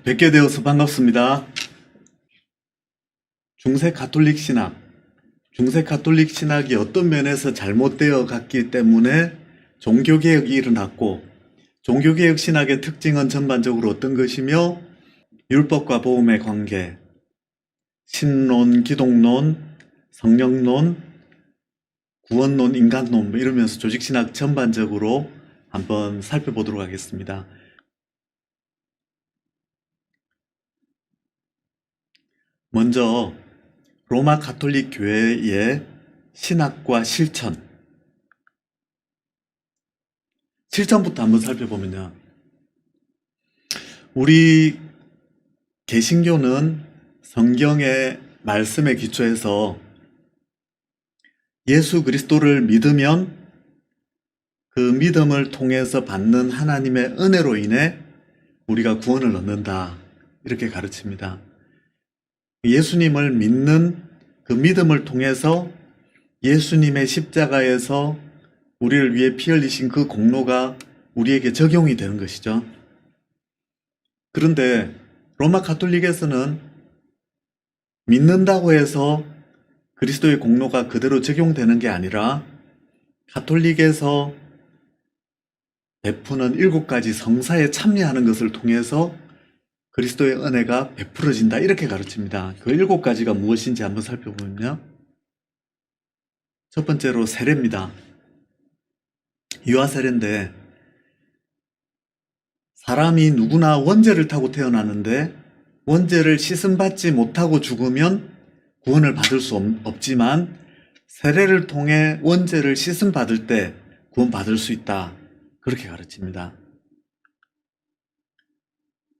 뵙게 되어서 반갑습니다. 중세 가톨릭 신학. 중세 가톨릭 신학이 어떤 면에서 잘못되어 갔기 때문에 종교개혁이 일어났고, 종교개혁 신학의 특징은 전반적으로 어떤 것이며, 율법과 복음의 관계, 신론, 기독론, 성령론, 구원론, 인간론 이러면서 조직신학 전반적으로 한번 살펴보도록 하겠습니다. 먼저 로마 가톨릭 교회의 신학과 실천부터 한번 살펴보면요. 우리 개신교는 성경의 말씀에 기초해서 예수 그리스도를 믿으면 그 믿음을 통해서 받는 하나님의 은혜로 인해 우리가 구원을 얻는다. 이렇게 가르칩니다. 예수님을 믿는 그 믿음을 통해서 예수님의 십자가에서 우리를 위해 피 흘리신 그 공로가 우리에게 적용이 되는 것이죠. 그런데 로마 가톨릭에서는 믿는다고 해서 그리스도의 공로가 그대로 적용되는 게 아니라 가톨릭에서 베푸는 7가지 성사에 참여하는 것을 통해서 그리스도의 은혜가 베풀어진다, 이렇게 가르칩니다. 그 7가지가 무엇인지 한번 살펴보면요. 첫 번째로 세례입니다. 유아 세례인데, 사람이 누구나 원죄를 타고 태어나는데 원죄를 씻음받지 못하고 죽으면 구원을 받을 수 없지만 세례를 통해 원죄를 씻음받을 때 구원받을 수 있다, 그렇게 가르칩니다.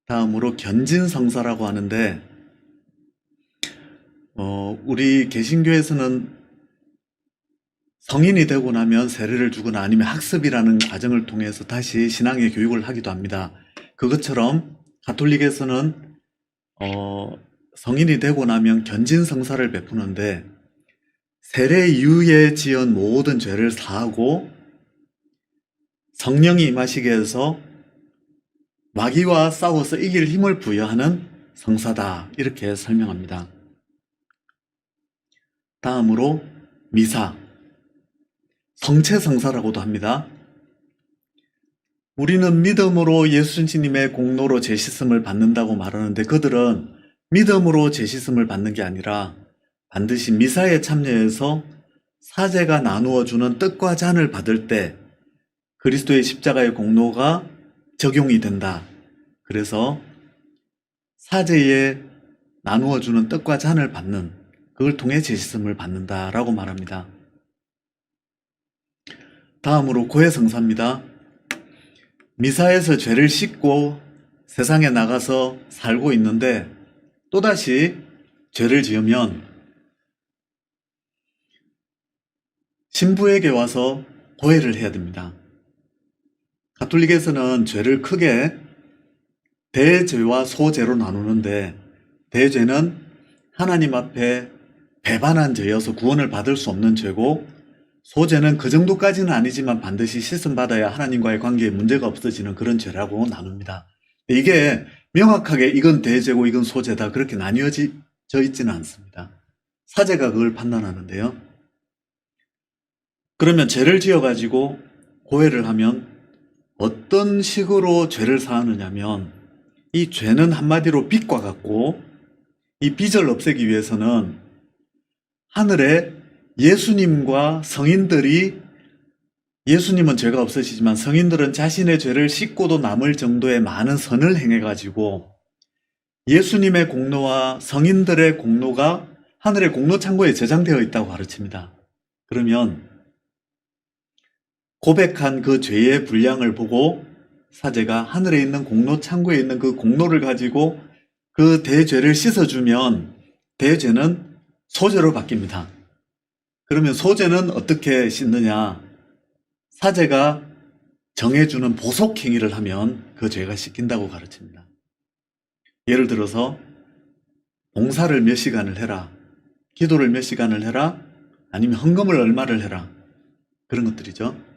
다음으로 견진성사라고 하는데, 우리 개신교에서는 성인이 되고 나면 세례를 주거나 아니면 학습이라는 과정을 통해서 다시 신앙의 교육을 하기도 합니다. 그것처럼 가톨릭에서는 성인이 되고 나면 견진성사를 베푸는데, 세례 이후에 지은 모든 죄를 사하고 성령이 임하시게 해서 마귀와 싸워서 이길 힘을 부여하는 성사다, 이렇게 설명합니다. 다음으로 미사, 성체성사라고도 합니다. 우리는 믿음으로 예수님의 공로로 죄씻음을 받는다고 말하는데, 그들은 믿음으로 죄씻음을 받는 게 아니라 반드시 미사에 참여해서 사제가 나누어주는 떡과 잔을 받을 때 그리스도의 십자가의 공로가 적용이 된다. 그래서 사제에 나누어주는 떡과 잔을 받는, 그걸 통해 죄씻음을 받는다라고 말합니다. 다음으로 고해성사입니다. 미사에서 죄를 씻고 세상에 나가서 살고 있는데 또다시 죄를 지으면 신부에게 와서 고해를 해야 됩니다. 가톨릭에서는 죄를 크게 대죄와 소죄로 나누는데, 대죄는 하나님 앞에 배반한 죄여서 구원을 받을 수 없는 죄고, 소죄는 그 정도까지는 아니지만 반드시 씻음받아야 하나님과의 관계에 문제가 없어지는 그런 죄라고 나눕니다. 이게 명확하게 이건 대죄고 이건 소죄다, 그렇게 나뉘어져 있지는 않습니다. 사제가 그걸 판단하는데요. 그러면 죄를 지어가지고 고해를 하면 어떤 식으로 죄를 사하느냐면, 이 죄는 한마디로 빛과 같고, 이 빛을 없애기 위해서는 하늘에 예수님과 성인들이, 예수님은 죄가 없으시지만 성인들은 자신의 죄를 씻고도 남을 정도의 많은 선을 행해가지고 예수님의 공로와 성인들의 공로가 하늘의 공로 창고에 저장되어 있다고 가르칩니다. 그러면 고백한 그 죄의 분량을 보고 사제가 하늘에 있는 공로 창고에 있는 그 공로를 가지고 그 대죄를 씻어주면 대죄는 소죄로 바뀝니다. 그러면 소죄는 어떻게 씻느냐? 사제가 정해주는 보속 행위를 하면 그 죄가 씻긴다고 가르칩니다. 예를 들어서 봉사를 몇 시간을 해라, 기도를 몇 시간을 해라, 아니면 헌금을 얼마를 해라, 그런 것들이죠.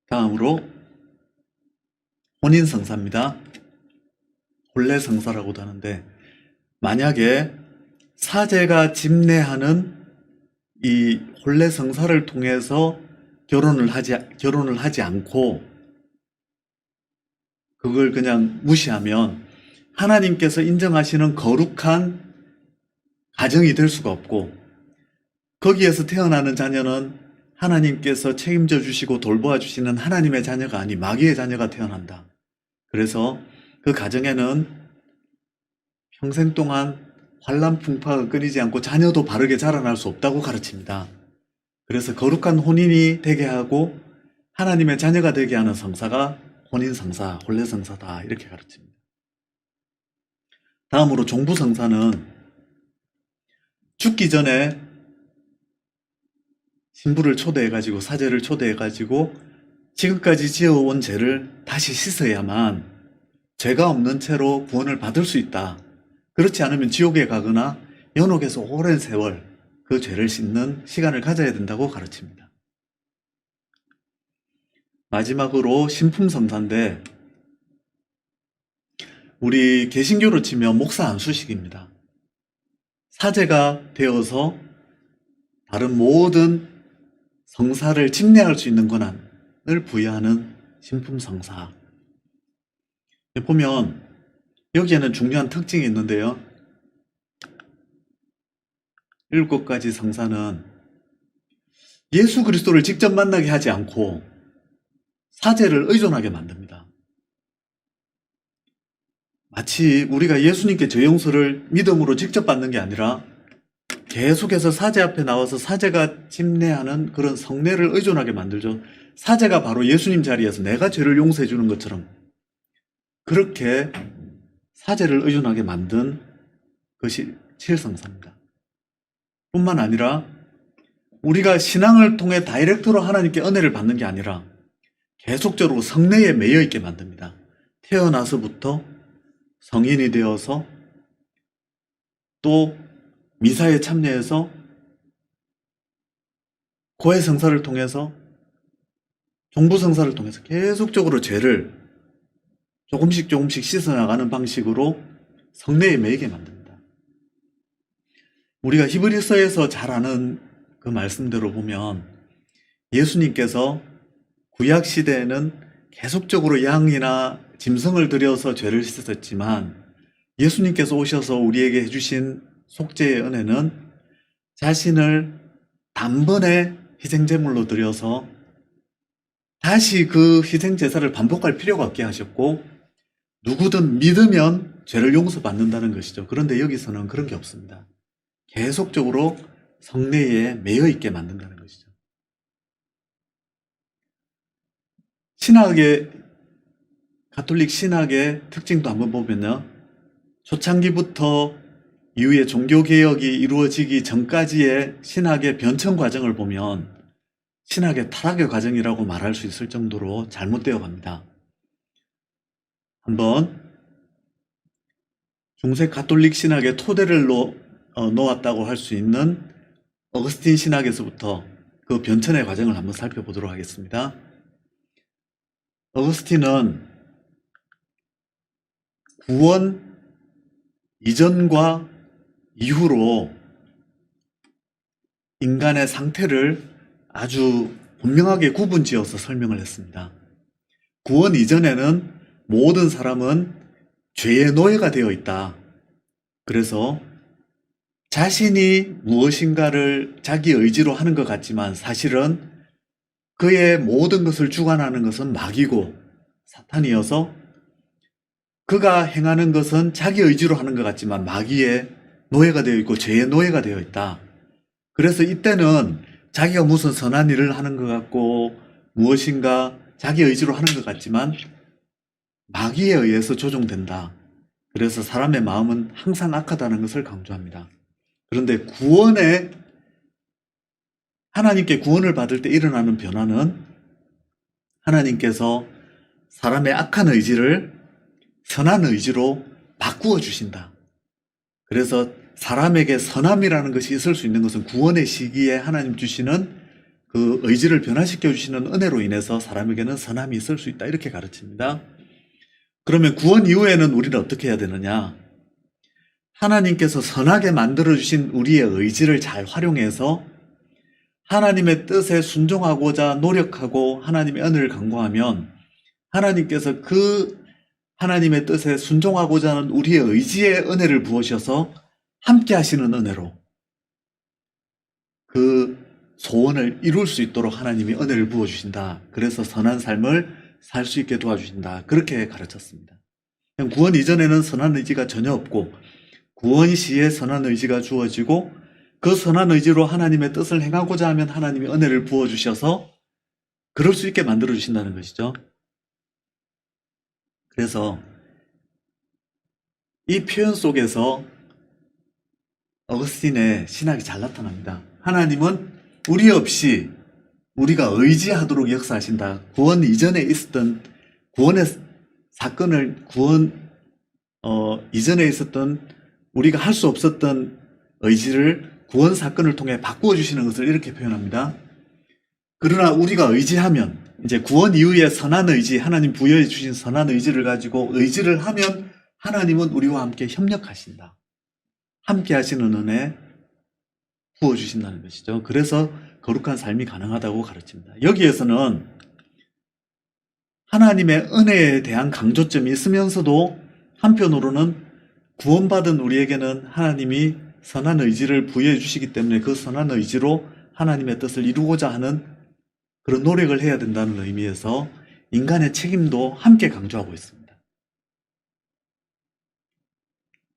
다음으로 혼인성사입니다. 혼례성사라고도 하는데, 만약에 사제가 집례하는 이 혼례성사를 통해서 결혼을 하지 않고 그걸 그냥 무시하면 하나님께서 인정하시는 거룩한 가정이 될 수가 없고, 거기에서 태어나는 자녀는 하나님께서 책임져 주시고 돌보아 주시는 하나님의 자녀가 아닌 마귀의 자녀가 태어난다. 그래서 그 가정에는 평생 동안 환란 풍파가 끊이지 않고 자녀도 바르게 자라날 수 없다고 가르칩니다. 그래서 거룩한 혼인이 되게 하고 하나님의 자녀가 되게 하는 성사가 혼인성사, 혼례성사다, 이렇게 가르칩니다. 다음으로 종부성사는 죽기 전에 신부를 초대해가지고, 사제를 초대해가지고 지금까지 지어온 죄를 다시 씻어야만 죄가 없는 채로 구원을 받을 수 있다. 그렇지 않으면 지옥에 가거나 연옥에서 오랜 세월 그 죄를 씻는 시간을 가져야 된다고 가르칩니다. 마지막으로 신품성사인데, 우리 개신교로 치면 목사 안수식입니다. 사제가 되어서 다른 모든 성사를 집례할 수 있는 권한을 부여하는 신품성사. 보면 여기에는 중요한 특징이 있는데요. 7가지 성사는 예수 그리스도를 직접 만나게 하지 않고 사제를 의존하게 만듭니다. 마치 우리가 예수님께 죄 용서를 믿음으로 직접 받는 게 아니라 계속해서 사제 앞에 나와서 사제가 집례하는 그런 성례를 의존하게 만들죠. 사제가 바로 예수님 자리에서 내가 죄를 용서해 주는 것처럼 그렇게 사제를 의존하게 만든 것이 7성사입니다. 뿐만 아니라 우리가 신앙을 통해 다이렉트로 하나님께 은혜를 받는 게 아니라 계속적으로 성례에 매여 있게 만듭니다. 태어나서부터 성인이 되어서 또 미사에 참여해서 고해성사를 통해서 종부성사를 통해서 계속적으로 죄를 조금씩 씻어나가는 방식으로 성례에 매이게 만듭니다. 우리가 히브리서에서 잘 아는 그 말씀대로 보면 예수님께서 구약 시대에는 계속적으로 양이나 짐승을 들여서 죄를 씻었지만, 예수님께서 오셔서 우리에게 해주신 속죄의 은혜는 자신을 단번에 희생제물로 드려서 다시 그 희생제사를 반복할 필요가 없게 하셨고, 누구든 믿으면 죄를 용서받는다는 것이죠. 그런데 여기서는 그런 게 없습니다. 계속적으로 성례에 매여 있게 만든다는 것이죠. 가톨릭 신학의 특징도 한번 보면요. 초창기부터 이후에 종교개혁이 이루어지기 전까지의 신학의 변천 과정을 보면 신학의 타락의 과정이라고 말할 수 있을 정도로 잘못되어 갑니다. 한번 중세 가톨릭 신학의 토대를 놓았다고 할 수 있는 어거스틴 신학에서부터 그 변천의 과정을 한번 살펴보도록 하겠습니다. 어거스틴은 구원 이전과 이후로 인간의 상태를 아주 분명하게 구분지어서 설명을 했습니다. 구원 이전에는 모든 사람은 죄의 노예가 되어 있다. 그래서 자신이 무엇인가를 자기 의지로 하는 것 같지만 사실은 그의 모든 것을 주관하는 것은 마귀고 사탄이어서, 그가 행하는 것은 자기 의지로 하는 것 같지만 마귀의 노예가 되어 있고 죄의 노예가 되어 있다. 그래서 이때는 자기가 무슨 선한 일을 하는 것 같고 무엇인가 자기 의지로 하는 것 같지만 마귀에 의해서 조종된다. 그래서 사람의 마음은 항상 악하다는 것을 강조합니다. 그런데 하나님께 구원을 받을 때 일어나는 변화는 하나님께서 사람의 악한 의지를 선한 의지로 바꾸어 주신다. 그래서 사람에게 선함이라는 것이 있을 수 있는 것은 구원의 시기에 하나님 주시는 그 의지를 변화시켜 주시는 은혜로 인해서 사람에게는 선함이 있을 수 있다. 이렇게 가르칩니다. 그러면 구원 이후에는 우리는 어떻게 해야 되느냐? 하나님께서 선하게 만들어주신 우리의 의지를 잘 활용해서 하나님의 뜻에 순종하고자 노력하고 하나님의 은혜를 간구하면 하나님께서 그 하나님의 뜻에 순종하고자 하는 우리의 의지에 은혜를 부으셔서 함께 하시는 은혜로 그 소원을 이룰 수 있도록 하나님이 은혜를 부어주신다. 그래서 선한 삶을 살 수 있게 도와주신다. 그렇게 가르쳤습니다. 구원 이전에는 선한 의지가 전혀 없고 구원 시에 선한 의지가 주어지고 그 선한 의지로 하나님의 뜻을 행하고자 하면 하나님이 은혜를 부어주셔서 그럴 수 있게 만들어주신다는 것이죠. 그래서 이 표현 속에서 어거스틴의 신학이 잘 나타납니다. 하나님은 우리 없이 우리가 의지하도록 역사하신다. 구원 이전에 있었던 구원의 사건을 이전에 있었던 우리가 할 수 없었던 의지를 구원 사건을 통해 바꾸어 주시는 것을 이렇게 표현합니다. 그러나 우리가 의지하면 이제 구원 이후에 선한 의지, 하나님 부여해 주신 선한 의지를 가지고 의지를 하면 하나님은 우리와 함께 협력하신다. 함께 하시는 은혜 부어주신다는 것이죠. 그래서 거룩한 삶이 가능하다고 가르칩니다. 여기에서는 하나님의 은혜에 대한 강조점이 있으면서도 한편으로는 구원받은 우리에게는 하나님이 선한 의지를 부여해 주시기 때문에 그 선한 의지로 하나님의 뜻을 이루고자 하는 그런 노력을 해야 된다는 의미에서 인간의 책임도 함께 강조하고 있습니다.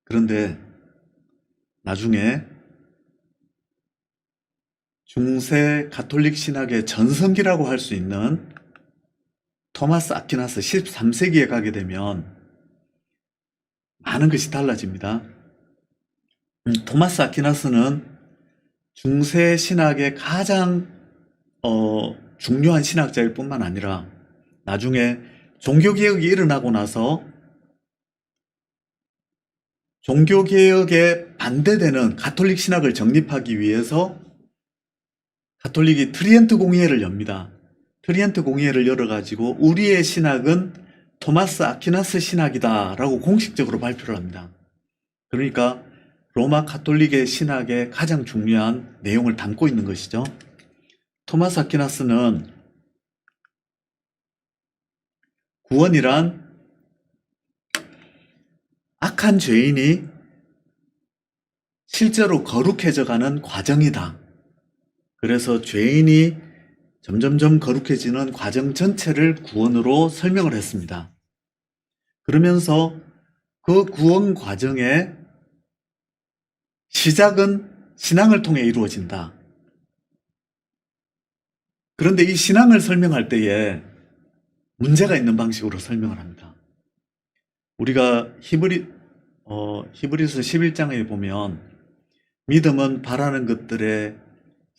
그런데 나중에 중세 가톨릭 신학의 전성기라고 할 수 있는 토마스 아퀴나스 13세기에 가게 되면 많은 것이 달라집니다. 토마스 아퀴나스는 중세 신학의 가장 중요한 신학자일 뿐만 아니라 나중에 종교개혁이 일어나고 나서 종교개혁에 반대되는 가톨릭 신학을 정립하기 위해서 가톨릭이 트리엔트 공의회를 엽니다. 트리엔트 공의회를 열어가지고 우리의 신학은 토마스 아퀴나스 신학이다 라고 공식적으로 발표를 합니다. 그러니까 로마 가톨릭의 신학의 가장 중요한 내용을 담고 있는 것이죠. 토마스 아퀴나스는 구원이란 악한 죄인이 실제로 거룩해져가는 과정이다. 그래서 죄인이 점점점 거룩해지는 과정 전체를 구원으로 설명을 했습니다. 그러면서 그 구원 과정의 시작은 신앙을 통해 이루어진다. 그런데 이 신앙을 설명할 때에 문제가 있는 방식으로 설명을 합니다. 우리가 히브리서 11장에 보면 믿음은 바라는 것들의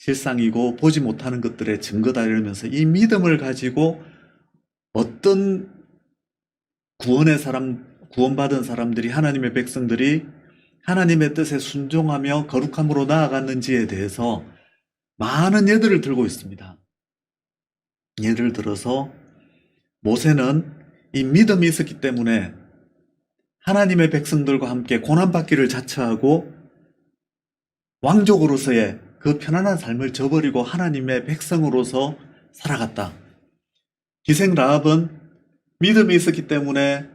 실상이고 보지 못하는 것들의 증거다 이러면서 이 믿음을 가지고 어떤 구원받은 사람들이 하나님의 백성들이 하나님의 뜻에 순종하며 거룩함으로 나아갔는지에 대해서 많은 예들을 들고 있습니다. 예를 들어서 모세는 이 믿음이 있었기 때문에 하나님의 백성들과 함께 고난받기를 자처하고 왕족으로서의 그 편안한 삶을 저버리고 하나님의 백성으로서 살아갔다. 기생 라합은 믿음이 있었기 때문에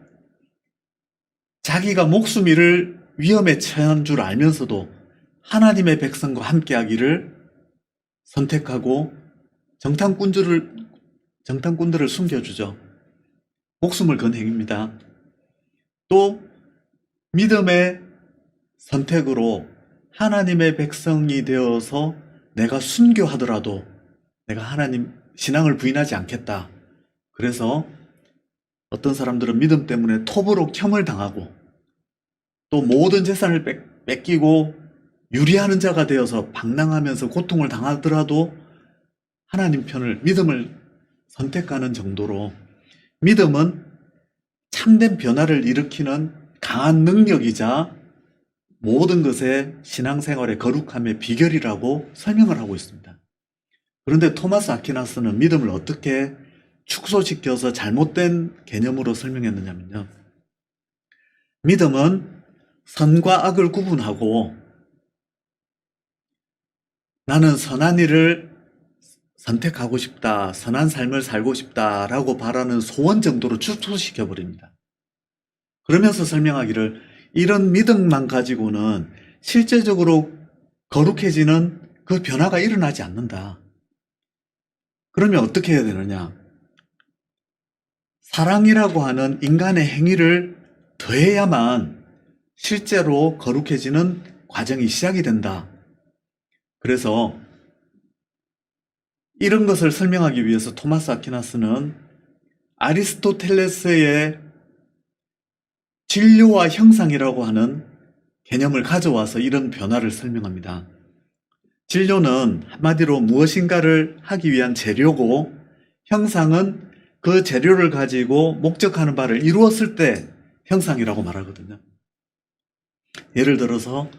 자기가 목숨 잃을 위험에 처한 줄 알면서도 하나님의 백성과 함께하기를 선택하고 정탐꾼들을 숨겨주죠. 목숨을 건 행위입니다. 또 믿음의 선택으로 하나님의 백성이 되어서 내가 순교하더라도 내가 하나님 신앙을 부인하지 않겠다. 그래서 어떤 사람들은 믿음 때문에 톱으로 켬을 당하고 또 모든 재산을 뺏기고 유리하는 자가 되어서 방랑하면서 고통을 당하더라도 하나님 편을 믿음을 선택하는 정도로 믿음은 참된 변화를 일으키는 강한 능력이자 모든 것의 신앙생활의 거룩함의 비결이라고 설명을 하고 있습니다. 그런데 토마스 아퀴나스는 믿음을 어떻게 축소시켜서 잘못된 개념으로 설명했느냐면요. 믿음은 선과 악을 구분하고 나는 선한 일을 선택하고 싶다, 선한 삶을 살고 싶다라고 바라는 소원 정도로 축소시켜버립니다. 그러면서 설명하기를 이런 믿음만 가지고는 실제적으로 거룩해지는 그 변화가 일어나지 않는다. 그러면 어떻게 해야 되느냐? 사랑이라고 하는 인간의 행위를 더해야만 실제로 거룩해지는 과정이 시작이 된다. 그래서 이런 것을 설명하기 위해서 토마스 아퀴나스는 아리스토텔레스의 진료와 형상이라고 하는 개념을 가져와서 이런 변화를 설명합니다. 진료는 한마디로 무엇인가를 하기 위한 재료고, 형상은 그 재료를 가지고 목적하는 바를 이루었을 때 형상이라고 말하거든요. 예를 들어서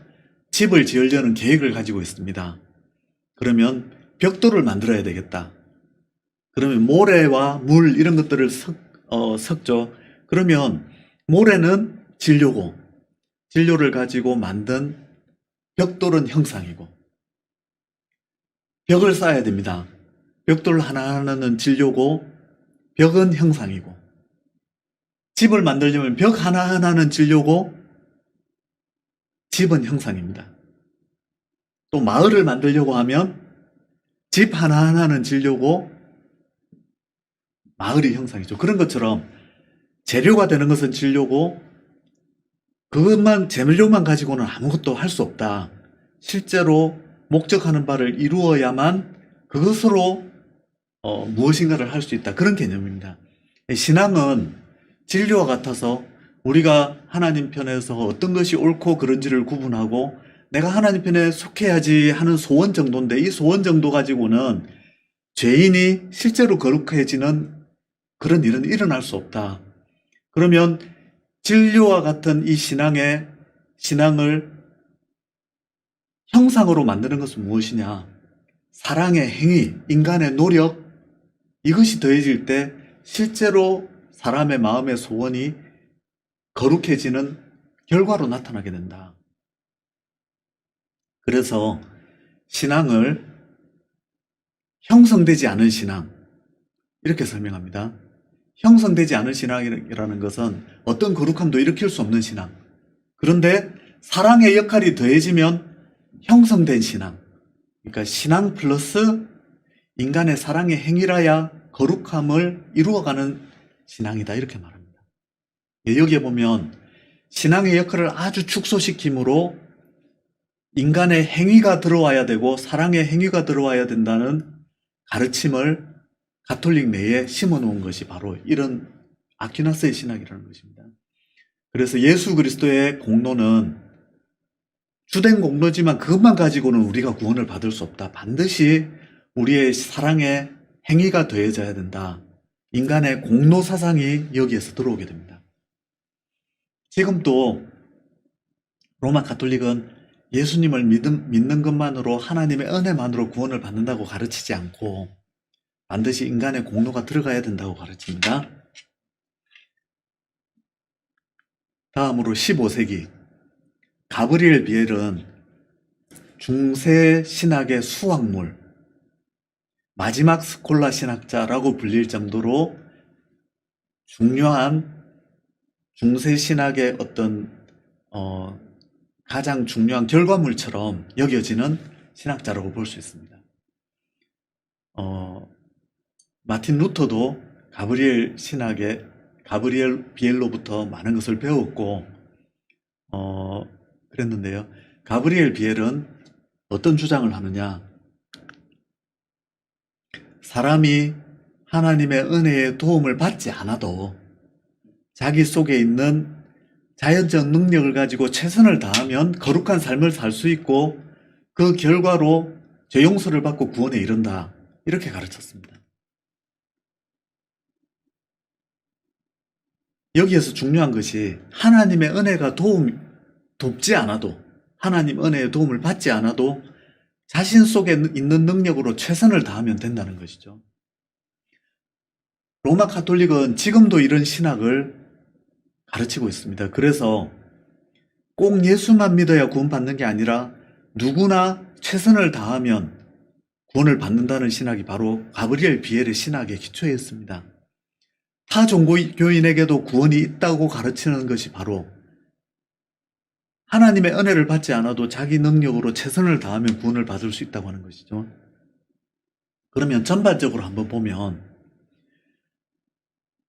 집을 지으려는 계획을 가지고 있습니다. 그러면 벽돌을 만들어야 되겠다. 그러면 모래와 물 이런 것들을 섞죠. 그러면 모래는 진료고, 진료를 가지고 만든 벽돌은 형상이고, 벽을 쌓아야 됩니다. 벽돌 하나하나는 진료고 벽은 형상이고, 집을 만들려면 벽 하나하나는 진료고 집은 형상입니다. 또 마을을 만들려고 하면 집 하나하나는 진료고 마을이 형상이죠. 그런 것처럼 재료가 되는 것은 진료고, 그것만 재료만 가지고는 아무것도 할 수 없다. 실제로 목적하는 바를 이루어야만 그것으로 무엇인가를 할 수 있다. 그런 개념입니다. 신앙은 진리와 같아서 우리가 하나님 편에서 어떤 것이 옳고 그른지를 구분하고 내가 하나님 편에 속해야지 하는 소원 정도인데, 이 소원 정도 가지고는 죄인이 실제로 거룩해지는 그런 일은 일어날 수 없다. 그러면 진리와 같은 이 신앙을 형상으로 만드는 것은 무엇이냐? 사랑의 행위, 인간의 노력, 이것이 더해질 때 실제로 사람의 마음의 소원이 거룩해지는 결과로 나타나게 된다. 그래서 신앙을 형성되지 않은 신앙, 이렇게 설명합니다. 형성되지 않은 신앙이라는 것은 어떤 거룩함도 일으킬 수 없는 신앙. 그런데 사랑의 역할이 더해지면 형성된 신앙. 그러니까 신앙 플러스 인간의 사랑의 행위라야 거룩함을 이루어가는 신앙이다, 이렇게 말합니다. 여기에 보면 신앙의 역할을 아주 축소시킴으로 인간의 행위가 들어와야 되고 사랑의 행위가 들어와야 된다는 가르침을 가톨릭 내에 심어놓은 것이 바로 이런 아퀴나스의 신학이라는 것입니다. 그래서 예수 그리스도의 공로는 주된 공로지만 그것만 가지고는 우리가 구원을 받을 수 없다. 반드시 우리의 사랑의 행위가 더해져야 된다. 인간의 공로 사상이 여기에서 들어오게 됩니다. 지금도 로마 가톨릭은 예수님을 믿는 것만으로, 하나님의 은혜만으로 구원을 받는다고 가르치지 않고 반드시 인간의 공로가 들어가야 된다고 가르칩니다. 다음으로 15세기 가브리엘 비엘은 중세 신학의 수확물, 마지막 스콜라 신학자라고 불릴 정도로 중요한 중세 신학의 어떤 가장 중요한 결과물처럼 여겨지는 신학자라고 볼 수 있습니다. 마틴 루터도 가브리엘 비엘로부터 많은 것을 배웠고 그랬는데요. 가브리엘 비엘은 어떤 주장을 하느냐? 사람이 하나님의 은혜의 도움을 받지 않아도 자기 속에 있는 자연적 능력을 가지고 최선을 다하면 거룩한 삶을 살 수 있고 그 결과로 죄 용서를 받고 구원에 이른다. 이렇게 가르쳤습니다. 여기에서 중요한 것이 하나님의 은혜가 돕지 않아도, 하나님 은혜의 도움을 받지 않아도 자신 속에 있는 능력으로 최선을 다하면 된다는 것이죠. 로마 가톨릭은 지금도 이런 신학을 가르치고 있습니다. 그래서 꼭 예수만 믿어야 구원받는 게 아니라 누구나 최선을 다하면 구원을 받는다는 신학이 바로 가브리엘 비엘의 신학의 기초였습니다. 타 종교인에게도 구원이 있다고 가르치는 것이 바로 하나님의 은혜를 받지 않아도 자기 능력으로 최선을 다하면 구원을 받을 수 있다고 하는 것이죠. 그러면 전반적으로 한번 보면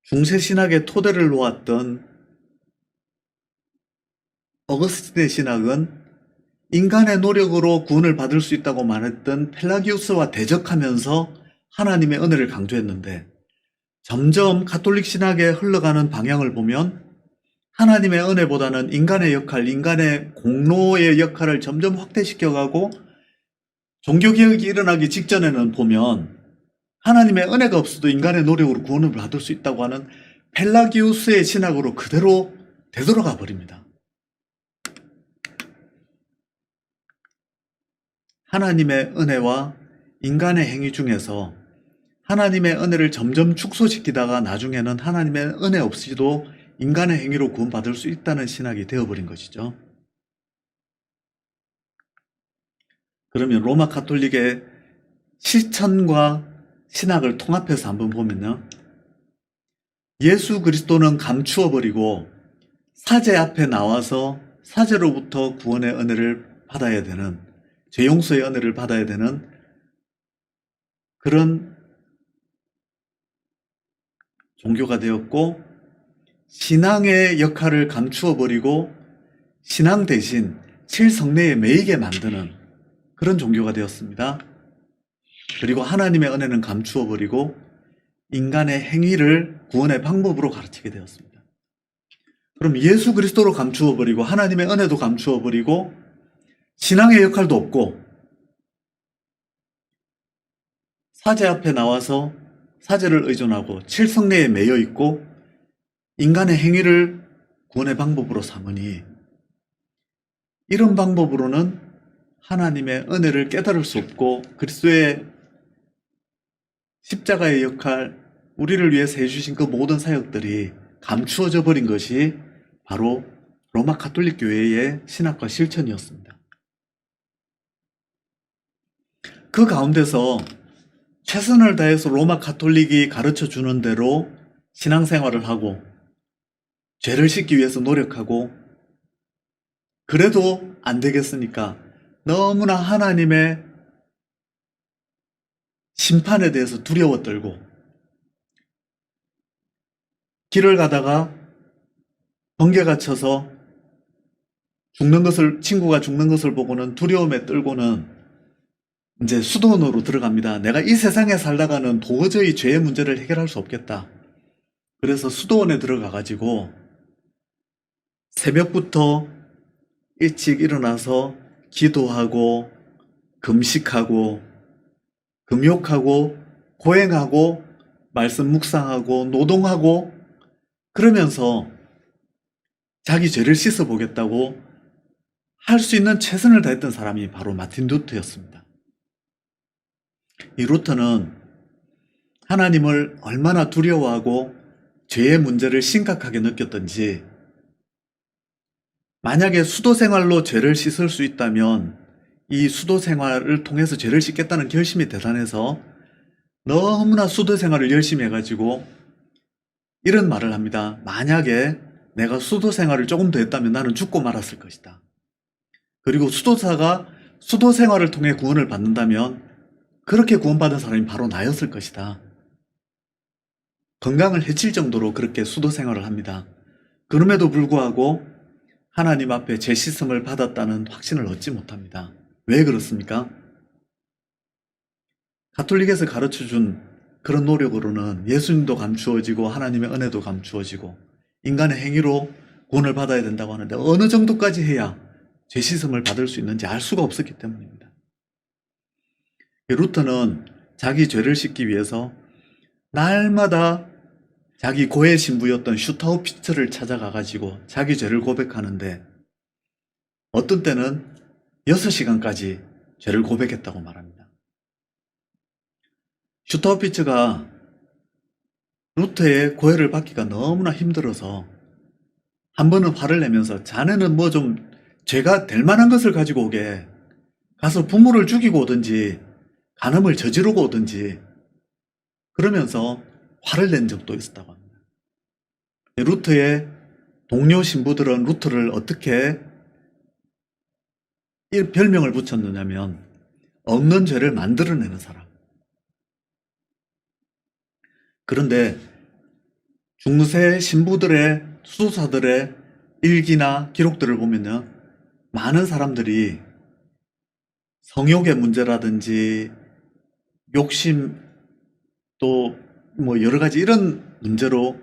중세신학의 토대를 놓았던 어거스틴의 신학은 인간의 노력으로 구원을 받을 수 있다고 말했던 펠라기우스와 대적하면서 하나님의 은혜를 강조했는데 점점 가톨릭 신학에 흘러가는 방향을 보면 하나님의 은혜보다는 인간의 역할, 인간의 공로의 역할을 점점 확대시켜가고 종교개혁이 일어나기 직전에는 보면 하나님의 은혜가 없어도 인간의 노력으로 구원을 받을 수 있다고 하는 펠라기우스의 신학으로 그대로 되돌아가 버립니다. 하나님의 은혜와 인간의 행위 중에서 하나님의 은혜를 점점 축소시키다가 나중에는 하나님의 은혜 없이도 인간의 행위로 구원받을 수 있다는 신학이 되어버린 것이죠. 그러면 로마 가톨릭의 실천과 신학을 통합해서 한번 보면요. 예수 그리스도는 감추어버리고 사제 앞에 나와서 사제로부터 구원의 은혜를 받아야 되는, 죄 용서의 은혜를 받아야 되는 그런 종교가 되었고, 신앙의 역할을 감추어버리고 신앙 대신 칠성례에 매이게 만드는 그런 종교가 되었습니다. 그리고 하나님의 은혜는 감추어버리고 인간의 행위를 구원의 방법으로 가르치게 되었습니다. 그럼 예수 그리스도로 감추어버리고 하나님의 은혜도 감추어버리고 신앙의 역할도 없고 사제 앞에 나와서 사제를 의존하고 칠성례에 매여 있고 인간의 행위를 구원의 방법으로 삼으니 이런 방법으로는 하나님의 은혜를 깨달을 수 없고 그리스도의 십자가의 역할, 우리를 위해서 해주신 그 모든 사역들이 감추어져 버린 것이 바로 로마 가톨릭 교회의 신학과 실천이었습니다. 그 가운데서 최선을 다해서 로마 가톨릭이 가르쳐 주는 대로 신앙생활을 하고 죄를 씻기 위해서 노력하고 그래도 안 되겠으니까 너무나 하나님의 심판에 대해서 두려워 떨고 길을 가다가 번개가 쳐서 친구가 죽는 것을 보고는 두려움에 떨고는 이제 수도원으로 들어갑니다. 내가 이 세상에 살다가는 도저히 죄의 문제를 해결할 수 없겠다. 그래서 수도원에 들어가가지고 새벽부터 일찍 일어나서 기도하고 금식하고 금욕하고 고행하고 말씀 묵상하고 노동하고 그러면서 자기 죄를 씻어보겠다고 할 수 있는 최선을 다했던 사람이 바로 마틴 루터였습니다. 이 루터는 하나님을 얼마나 두려워하고 죄의 문제를 심각하게 느꼈던지 만약에 수도 생활로 죄를 씻을 수 있다면 이 수도 생활을 통해서 죄를 씻겠다는 결심이 대단해서 너무나 수도 생활을 열심히 해가지고 이런 말을 합니다. 만약에 내가 수도 생활을 조금 더 했다면 나는 죽고 말았을 것이다. 그리고 수도사가 수도 생활을 통해 구원을 받는다면 그렇게 구원받은 사람이 바로 나였을 것이다. 건강을 해칠 정도로 그렇게 수도 생활을 합니다. 그럼에도 불구하고 하나님 앞에 죄 씻음을 받았다는 확신을 얻지 못합니다. 왜 그렇습니까? 가톨릭에서 가르쳐준 그런 노력으로는 예수님도 감추어지고 하나님의 은혜도 감추어지고 인간의 행위로 구원을 받아야 된다고 하는데 어느 정도까지 해야 죄 씻음을 받을 수 있는지 알 수가 없었기 때문입니다. 루터는 자기 죄를 씻기 위해서 날마다 자기 고해 신부였던 슈타우피츠를 찾아가가지고 자기 죄를 고백하는데 어떤 때는 6시간까지 죄를 고백했다고 말합니다. 슈타우피츠가 루터의 고해를 받기가 너무나 힘들어서 한 번은 화를 내면서 자네는 뭐 좀 죄가 될 만한 것을 가지고 오게 가서 부모를 죽이고 오든지 간음을 저지르고 오든지 그러면서 화를 낸 적도 있었다고 합니다. 루트의 동료 신부들은 루트를 어떻게 이 별명을 붙였느냐면 없는 죄를 만들어내는 사람. 그런데 중세 신부들의 수도사들의 일기나 기록들을 보면요, 많은 사람들이 성욕의 문제라든지 욕심 또 뭐 여러 가지 이런 문제로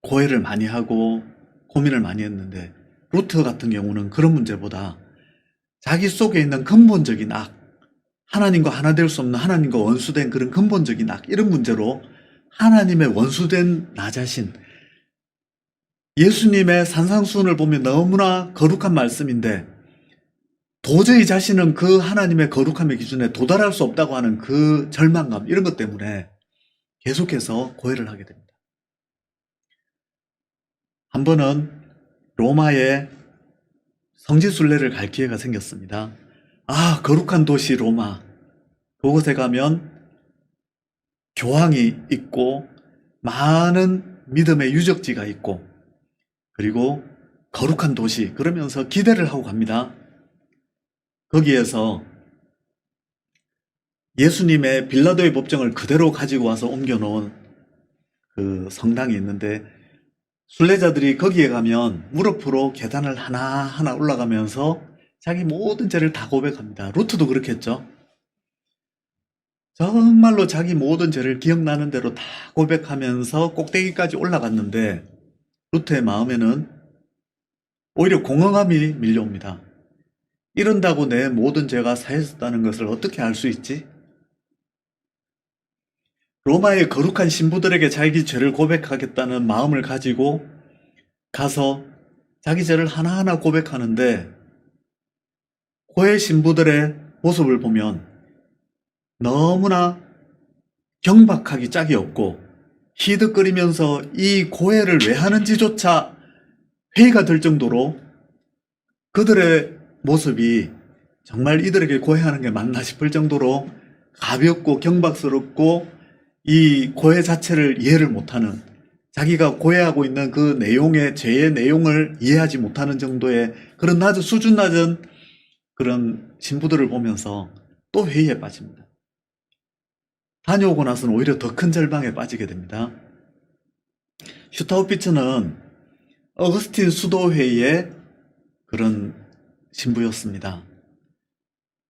고해를 많이 하고 고민을 많이 했는데 루트 같은 경우는 그런 문제보다 자기 속에 있는 근본적인 악, 하나님과 하나 될 수 없는 하나님과 원수된 그런 근본적인 악, 이런 문제로 하나님의 원수된 나 자신, 예수님의 산상수훈을 보면 너무나 거룩한 말씀인데 도저히 자신은 그 하나님의 거룩함의 기준에 도달할 수 없다고 하는 그 절망감, 이런 것 때문에 계속해서 고해를 하게 됩니다. 한 번은 로마에 성지순례를 갈 기회가 생겼습니다. 아, 거룩한 도시 로마. 그곳에 가면 교황이 있고 많은 믿음의 유적지가 있고 그리고 거룩한 도시, 그러면서 기대를 하고 갑니다. 거기에서 예수님의 빌라도의 법정을 그대로 가지고 와서 옮겨놓은 그 성당이 있는데 순례자들이 거기에 가면 무릎으로 계단을 하나하나 올라가면서 자기 모든 죄를 다 고백합니다. 루트도 그렇겠죠. 정말로 자기 모든 죄를 기억나는 대로 다 고백하면서 꼭대기까지 올라갔는데 루트의 마음에는 오히려 공허함이 밀려옵니다. 이런다고 내 모든 죄가 사해졌다는 것을 어떻게 알 수 있지? 로마의 거룩한 신부들에게 자기 죄를 고백하겠다는 마음을 가지고 가서 자기 죄를 하나하나 고백하는데 고해 신부들의 모습을 보면 너무나 경박하기 짝이 없고 히득거리면서 이 고해를 왜 하는지조차 회의가 될 정도로 그들의 모습이 정말 이들에게 고해하는 게 맞나 싶을 정도로 가볍고 경박스럽고 이 고해 자체를 이해를 못하는, 자기가 고해하고 있는 그 내용의 죄의 내용을 이해하지 못하는 정도의 그런 수준 낮은 그런 신부들을 보면서 또 회의에 빠집니다. 다녀오고 나서는 오히려 더 큰 절망에 빠지게 됩니다. 슈타우피츠는 어거스틴 수도회의 그런 신부였습니다.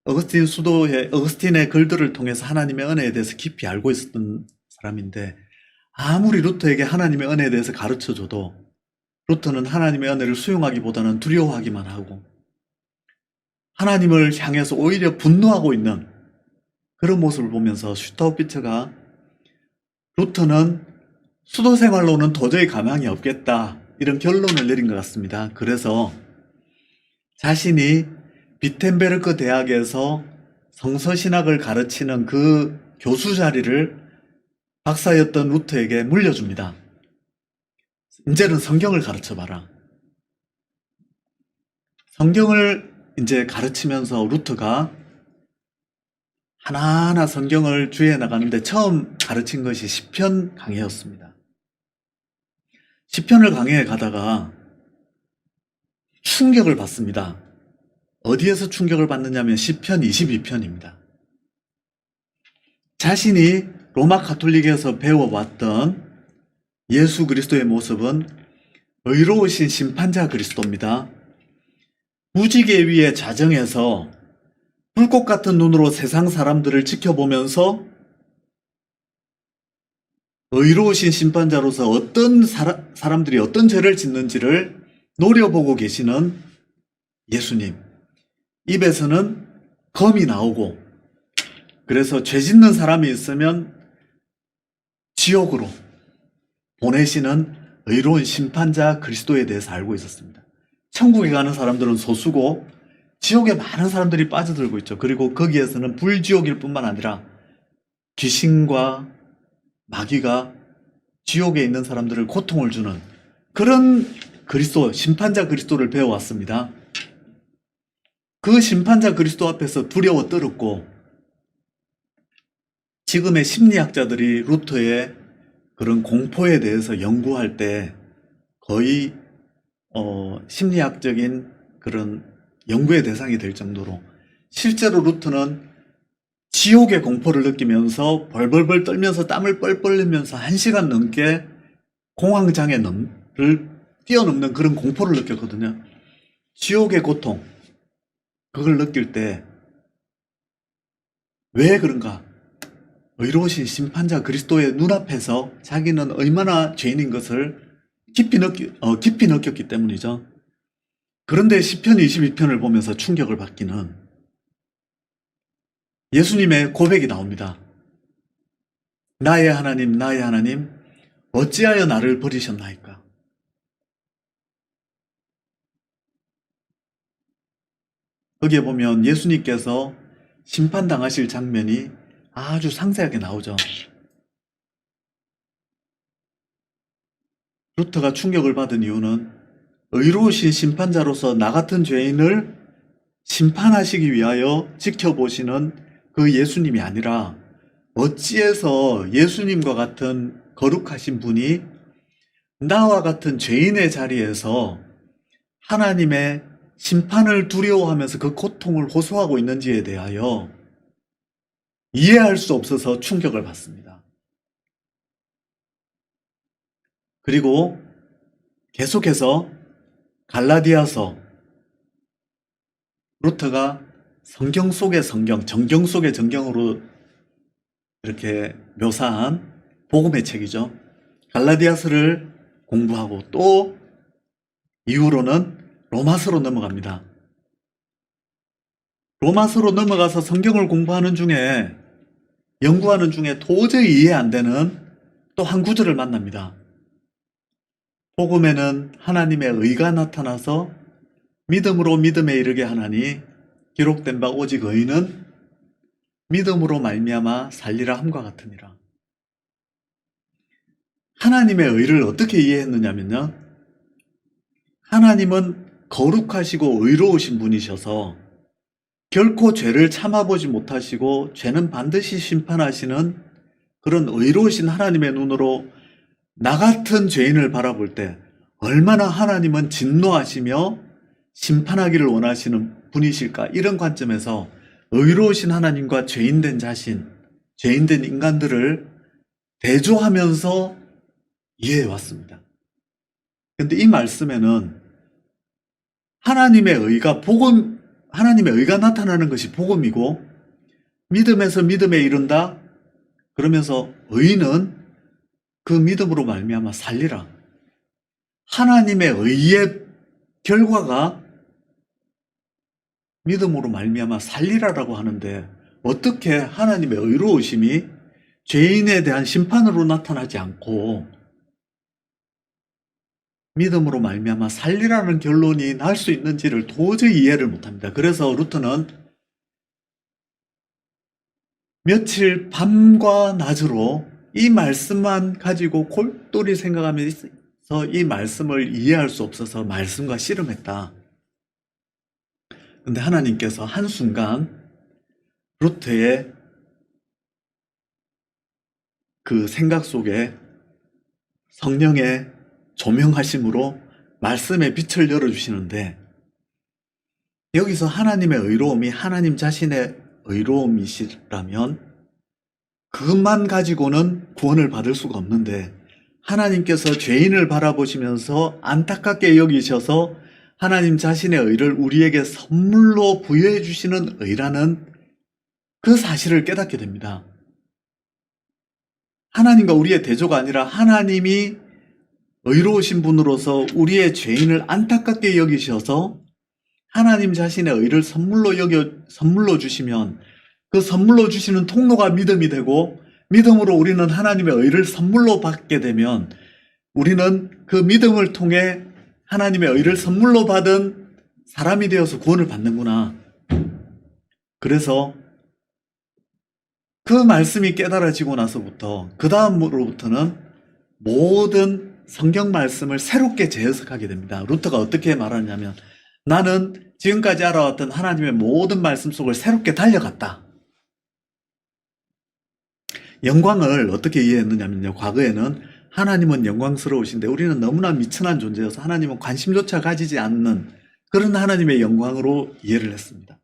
어거스틴의 글들을 통해서 하나님의 은혜에 대해서 깊이 알고 있었던 사람인데 아무리 루터에게 하나님의 은혜에 대해서 가르쳐줘도 루터는 하나님의 은혜를 수용하기보다는 두려워하기만 하고 하나님을 향해서 오히려 분노하고 있는 그런 모습을 보면서 슈타우피츠가 루터는 수도 생활로는 도저히 가망이 없겠다, 이런 결론을 내린 것 같습니다. 그래서 자신이 비텐베르크 대학에서 성서신학을 가르치는 그 교수 자리를 박사였던 루터에게 물려줍니다. 이제는 성경을 가르쳐봐라. 성경을 이제 가르치면서 루터가 하나하나 성경을 주의해 나가는데 처음 가르친 것이 시편 강해였습니다. 시편을 강해에 가다가 충격을 받습니다. 어디에서 충격을 받느냐면 시편 22편입니다. 자신이 로마 가톨릭에서 배워왔던 예수 그리스도의 모습은 의로우신 심판자 그리스도입니다. 무지개 위에 자정해서 불꽃 같은 눈으로 세상 사람들을 지켜보면서 의로우신 심판자로서 어떤 사람들이 어떤 죄를 짓는지를 노려보고 계시는 예수님. 입에서는 검이 나오고 그래서 죄 짓는 사람이 있으면 지옥으로 보내시는 의로운 심판자 그리스도에 대해서 알고 있었습니다. 천국에 가는 사람들은 소수고 지옥에 많은 사람들이 빠져들고 있죠. 그리고 거기에서는 불지옥일 뿐만 아니라 귀신과 마귀가 지옥에 있는 사람들을 고통을 주는 그런 그리스도, 심판자 그리스도를 배워왔습니다. 그 심판자 그리스도 앞에서 두려워 떨었고, 지금의 심리학자들이 루터의 그런 공포에 대해서 연구할 때 거의 심리학적인 그런 연구의 대상이 될 정도로, 실제로 루터는 지옥의 공포를 느끼면서 벌벌벌 떨면서 땀을 뻘뻘 흘리면서 1시간 넘게 공황장애를 뛰어넘는 그런 공포를 느꼈거든요. 지옥의 고통, 그걸 느낄 때 왜 그런가? 의로우신 심판자 그리스도의 눈앞에서 자기는 얼마나 죄인인 것을 깊이 느꼈기 때문이죠. 그런데 시편 22편을 보면서 충격을 받기는 예수님의 고백이 나옵니다. 나의 하나님, 나의 하나님, 어찌하여 나를 버리셨나이까? 거기에 보면 예수님께서 심판당하실 장면이 아주 상세하게 나오죠. 루터가 충격을 받은 이유는 의로우신 심판자로서 나 같은 죄인을 심판하시기 위하여 지켜보시는 그 예수님이 아니라, 어찌해서 예수님과 같은 거룩하신 분이 나와 같은 죄인의 자리에서 하나님의 심판을 두려워하면서 그 고통을 호소하고 있는지에 대하여 이해할 수 없어서 충격을 받습니다. 그리고 계속해서 갈라디아서, 루터가 성경 속의 성경, 정경 속의 정경으로 이렇게 묘사한 복음의 책이죠. 갈라디아서를 공부하고 또 이후로는 로마서로 넘어갑니다. 로마서로 넘어가서 성경을 공부하는 중에, 연구하는 중에 도저히 이해 안 되는 또 한 구절을 만납니다. 복음에는 하나님의 의가 나타나서 믿음으로 믿음에 이르게 하나니 기록된 바 오직 의인은 믿음으로 말미암아 살리라 함과 같으니라. 하나님의 의를 어떻게 이해했느냐면요, 하나님은 거룩하시고 의로우신 분이셔서 결코 죄를 참아보지 못하시고 죄는 반드시 심판하시는 그런 의로우신 하나님의 눈으로 나 같은 죄인을 바라볼 때 얼마나 하나님은 진노하시며 심판하기를 원하시는 분이실까, 이런 관점에서 의로우신 하나님과 죄인된 자신, 죄인된 인간들을 대조하면서 이해해 왔습니다. 그런데 이 말씀에는 하나님의 의가 나타나는 것이 복음이고, 믿음에서 믿음에 이른다 그러면서 의인은 그 믿음으로 말미암아 살리라. 하나님의 의의 결과가 믿음으로 말미암아 살리라라고 하는데, 어떻게 하나님의 의로우심이 죄인에 대한 심판으로 나타나지 않고 믿음으로 말미암아 살리라는 결론이 날 수 있는지를 도저히 이해를 못합니다. 그래서 루터는 며칠 밤과 낮으로 이 말씀만 가지고 골똘히 생각하면서 이 말씀을 이해할 수 없어서 말씀과 씨름했다. 근데 하나님께서 한순간 루터의 그 생각 속에 성령의 조명하심으로 말씀의 빛을 열어주시는데, 여기서 하나님의 의로움이 하나님 자신의 의로움이시라면 그것만 가지고는 구원을 받을 수가 없는데, 하나님께서 죄인을 바라보시면서 안타깝게 여기셔서 하나님 자신의 의를 우리에게 선물로 부여해 주시는 의라는 그 사실을 깨닫게 됩니다. 하나님과 우리의 대조가 아니라 하나님이 의로우신 분으로서 우리의 죄인을 안타깝게 여기셔서 하나님 자신의 의를 선물로 주시면, 그 선물로 주시는 통로가 믿음이 되고, 믿음으로 우리는 하나님의 의를 선물로 받게 되면 우리는 그 믿음을 통해 하나님의 의를 선물로 받은 사람이 되어서 구원을 받는구나. 그래서 그 말씀이 깨달아지고 나서부터, 그 다음으로부터는 모든 성경 말씀을 새롭게 재해석하게 됩니다. 루터가 어떻게 말하냐면 나는 지금까지 알아왔던 하나님의 모든 말씀 속을 새롭게 달려갔다. 영광을 어떻게 이해했느냐면요. 과거에는 하나님은 영광스러우신데 우리는 너무나 미천한 존재여서 하나님은 관심조차 가지지 않는 그런 하나님의 영광으로 이해를 했습니다.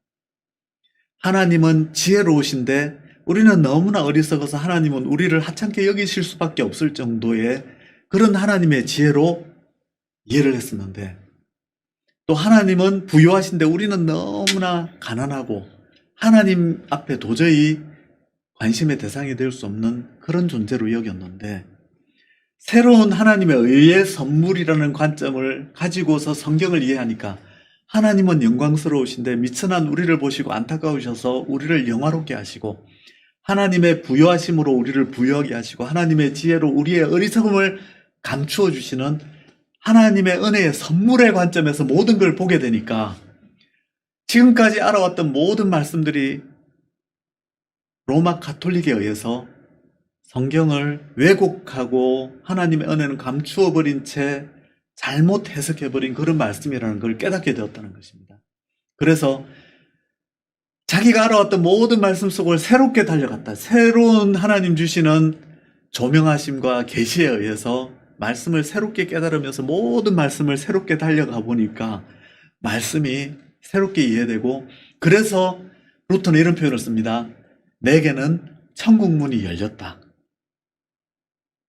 하나님은 지혜로우신데 우리는 너무나 어리석어서 하나님은 우리를 하찮게 여기실 수밖에 없을 정도의 그런 하나님의 지혜로 이해를 했었는데 또 하나님은 부유하신데 우리는 너무나 가난하고 하나님 앞에 도저히 관심의 대상이 될 수 없는 그런 존재로 여겼는데 새로운 하나님의 의의 선물이라는 관점을 가지고서 성경을 이해하니까 하나님은 영광스러우신데 미천한 우리를 보시고 안타까우셔서 우리를 영화롭게 하시고 하나님의 부유하심으로 우리를 부유하게 하시고 하나님의 지혜로 우리의 어리석음을 감추어 주시는 하나님의 은혜의 선물의 관점에서 모든 걸 보게 되니까 지금까지 알아왔던 모든 말씀들이 로마 가톨릭에 의해서 성경을 왜곡하고 하나님의 은혜는 감추어 버린 채 잘못 해석해 버린 그런 말씀이라는 걸 깨닫게 되었다는 것입니다. 그래서 자기가 알아왔던 모든 말씀 속을 새롭게 달려갔다. 새로운 하나님 주시는 조명하심과 계시에 의해서 말씀을 새롭게 깨달으면서 모든 말씀을 새롭게 달려가 보니까 말씀이 새롭게 이해되고 그래서 루터는 이런 표현을 씁니다. 내게는 천국 문이 열렸다.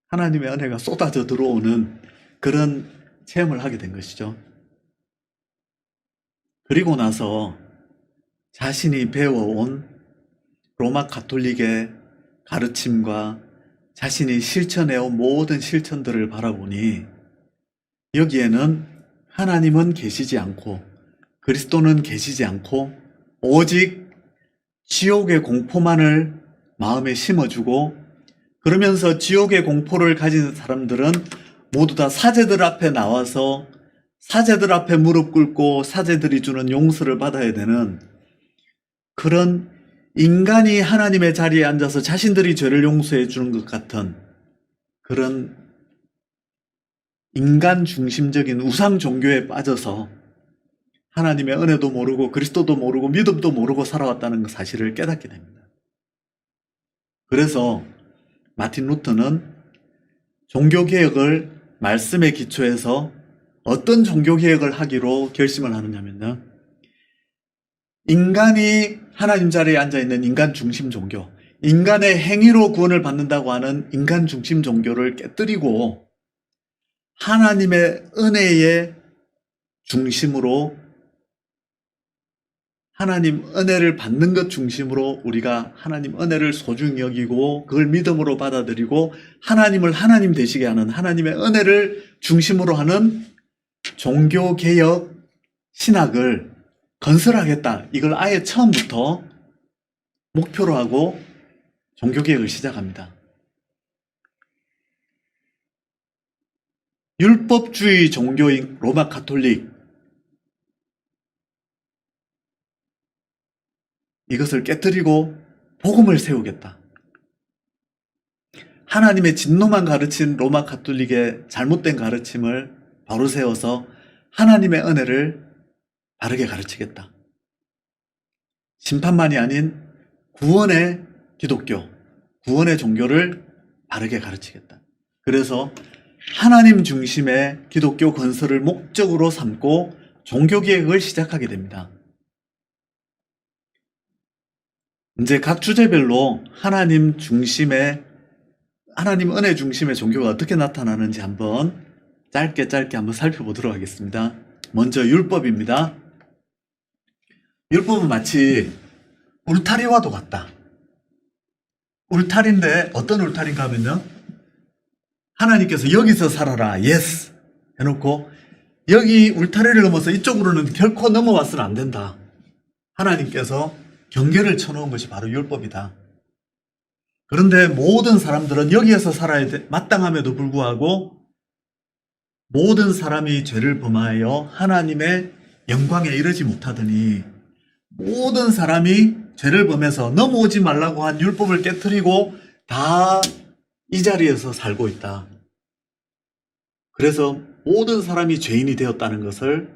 하나님의 은혜가 쏟아져 들어오는 그런 체험을 하게 된 것이죠. 그리고 나서 자신이 배워온 로마 가톨릭의 가르침과 자신이 실천해온 모든 실천들을 바라보니 여기에는 하나님은 계시지 않고 그리스도는 계시지 않고 오직 지옥의 공포만을 마음에 심어주고 그러면서 지옥의 공포를 가진 사람들은 모두 다 사제들 앞에 나와서 사제들 앞에 무릎 꿇고 사제들이 주는 용서를 받아야 되는 그런 인간이 하나님의 자리에 앉아서 자신들이 죄를 용서해 주는 것 같은 그런 인간 중심적인 우상 종교에 빠져서 하나님의 은혜도 모르고 그리스도도 모르고 믿음도 모르고 살아왔다는 사실을 깨닫게 됩니다. 그래서 마틴 루터는 종교개혁을 말씀에 기초해서 어떤 종교개혁을 하기로 결심을 하느냐면요. 인간이 하나님 자리에 앉아있는 인간 중심 종교, 인간의 행위로 구원을 받는다고 하는 인간 중심 종교를 깨뜨리고 하나님의 은혜의 중심으로 하나님 은혜를 받는 것 중심으로 우리가 하나님 은혜를 소중히 여기고 그걸 믿음으로 받아들이고 하나님을 하나님 되시게 하는 하나님의 은혜를 중심으로 하는 종교개혁 신학을 건설하겠다. 이걸 아예 처음부터 목표로 하고 종교개혁을 시작합니다. 율법주의 종교인 로마 가톨릭 이것을 깨뜨리고 복음을 세우겠다. 하나님의 진노만 가르친 로마 가톨릭의 잘못된 가르침을 바로 세워서 하나님의 은혜를 바르게 가르치겠다. 심판만이 아닌 구원의 기독교, 구원의 종교를 바르게 가르치겠다. 그래서 하나님 중심의 기독교 건설을 목적으로 삼고 종교개혁을 시작하게 됩니다. 이제 각 주제별로 하나님 중심의, 하나님 은혜 중심의 종교가 어떻게 나타나는지 한번 짧게 한번 살펴보도록 하겠습니다. 먼저 율법입니다. 율법은 마치 울타리와도 같다. 울타리인데 어떤 울타리인가 하면요. 하나님께서 여기서 살아라, 예스 해놓고 여기 울타리를 넘어서 이쪽으로는 결코 넘어와서는 안 된다. 하나님께서 경계를 쳐놓은 것이 바로 율법이다. 그런데 모든 사람들은 여기에서 살아야 마땅함에도 불구하고 모든 사람이 죄를 범하여 하나님의 영광에 이르지 못하더니 모든 사람이 죄를 범해서 넘어오지 말라고 한 율법을 깨트리고 다 이 자리에서 살고 있다. 그래서 모든 사람이 죄인이 되었다는 것을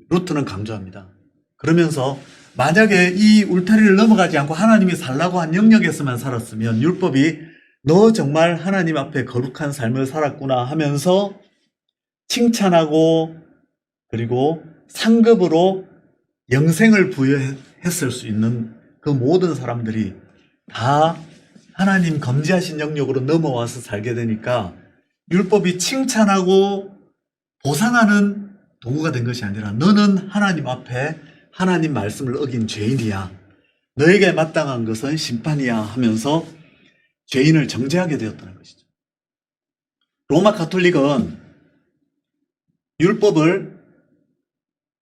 루트는 강조합니다. 그러면서 만약에 이 울타리를 넘어가지 않고 하나님이 살라고 한 영역에서만 살았으면 율법이 너 정말 하나님 앞에 거룩한 삶을 살았구나 하면서 칭찬하고 그리고 상급으로 영생을 부여했을 수 있는 그 모든 사람들이 다 하나님 검지하신 영역으로 넘어와서 살게 되니까 율법이 칭찬하고 보상하는 도구가 된 것이 아니라 너는 하나님 앞에 하나님 말씀을 어긴 죄인이야. 너에게 마땅한 것은 심판이야 하면서 죄인을 정죄하게 되었다는 것이죠. 로마 가톨릭은 율법을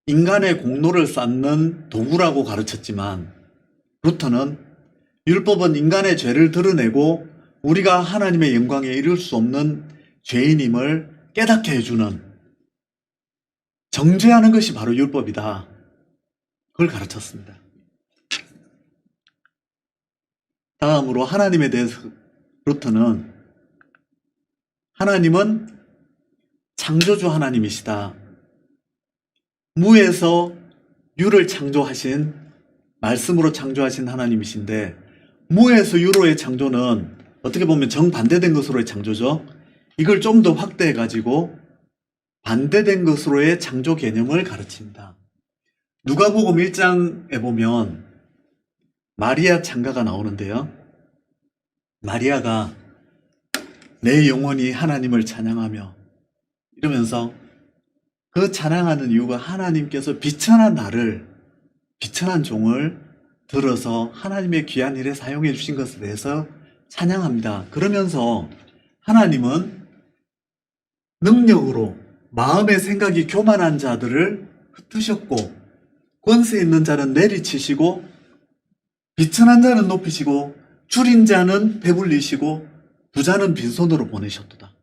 인간의 공로를 쌓는 도구라고 가르쳤지만 루터는 율법은 인간의 죄를 드러내고 우리가 하나님의 영광에 이룰 수 없는 죄인임을 깨닫게 해주는 정죄하는 것이 바로 율법이다. 그걸 가르쳤습니다. 다음으로 하나님에 대해서 루터는 하나님은 창조주 하나님이시다. 무에서 유를 창조하신 말씀으로 창조하신 하나님이신데 무에서 유로의 창조는 어떻게 보면 정반대된 것으로의 창조죠. 이걸 좀 더 확대해 가지고 반대된 것으로의 창조 개념을 가르칩니다. 누가복음 1장에 보면 마리아 창가가 나오는데요. 마리아가 내 영혼이 하나님을 찬양하며 이러면서 그 찬양하는 이유가 하나님께서 비천한 나를, 비천한 종을 들어서 하나님의 귀한 일에 사용해 주신 것에 대해서 찬양합니다. 그러면서 하나님은 능력으로 마음의 생각이 교만한 자들을 흩으셨고 권세 있는 자는 내리치시고 비천한 자는 높이시고 줄인 자는 배불리시고 부자는 빈손으로 보내셨도다.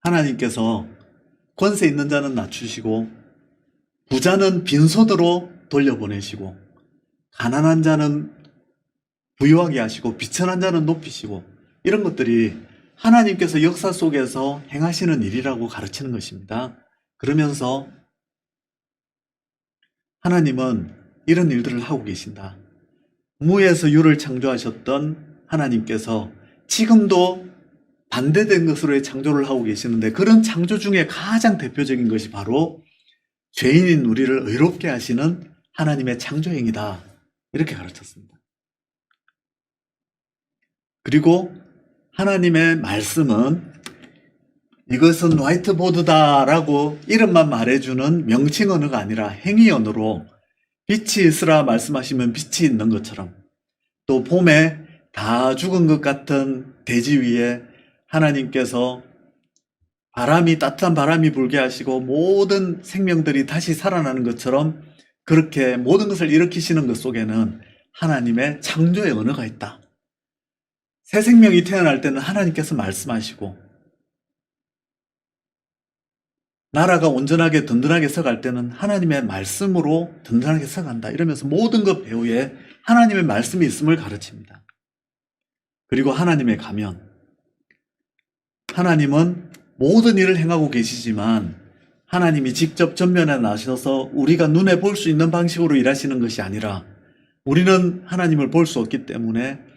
하나님께서 권세 있는 자는 낮추시고 부자는 빈손으로 돌려보내시고 가난한 자는 부유하게 하시고 비천한 자는 높이시고 이런 것들이 하나님께서 역사 속에서 행하시는 일이라고 가르치는 것입니다. 그러면서 하나님은 이런 일들을 하고 계신다. 무에서 유를 창조하셨던 하나님께서 지금도 반대된 것으로의 창조를 하고 계시는데 그런 창조 중에 가장 대표적인 것이 바로 죄인인 우리를 의롭게 하시는 하나님의 창조행위다. 이렇게 가르쳤습니다. 그리고 하나님의 말씀은 이것은 화이트보드다라고 이름만 말해주는 명칭 언어가 아니라 행위 언어로 빛이 있으라 말씀하시면 빛이 있는 것처럼 또 봄에 다 죽은 것 같은 대지 위에 하나님께서 따뜻한 바람이 불게 하시고 모든 생명들이 다시 살아나는 것처럼 그렇게 모든 것을 일으키시는 것 속에는 하나님의 창조의 언어가 있다. 새 생명이 태어날 때는 하나님께서 말씀하시고 나라가 온전하게 든든하게 서갈 때는 하나님의 말씀으로 든든하게 서간다. 이러면서 모든 것 배후에 하나님의 말씀이 있음을 가르칩니다. 그리고 하나님의 가면. 하나님은 모든 일을 행하고 계시지만 하나님이 직접 전면에 나셔서 우리가 눈에 볼 수 있는 방식으로 일하시는 것이 아니라 우리는 하나님을 볼 수 없기 때문에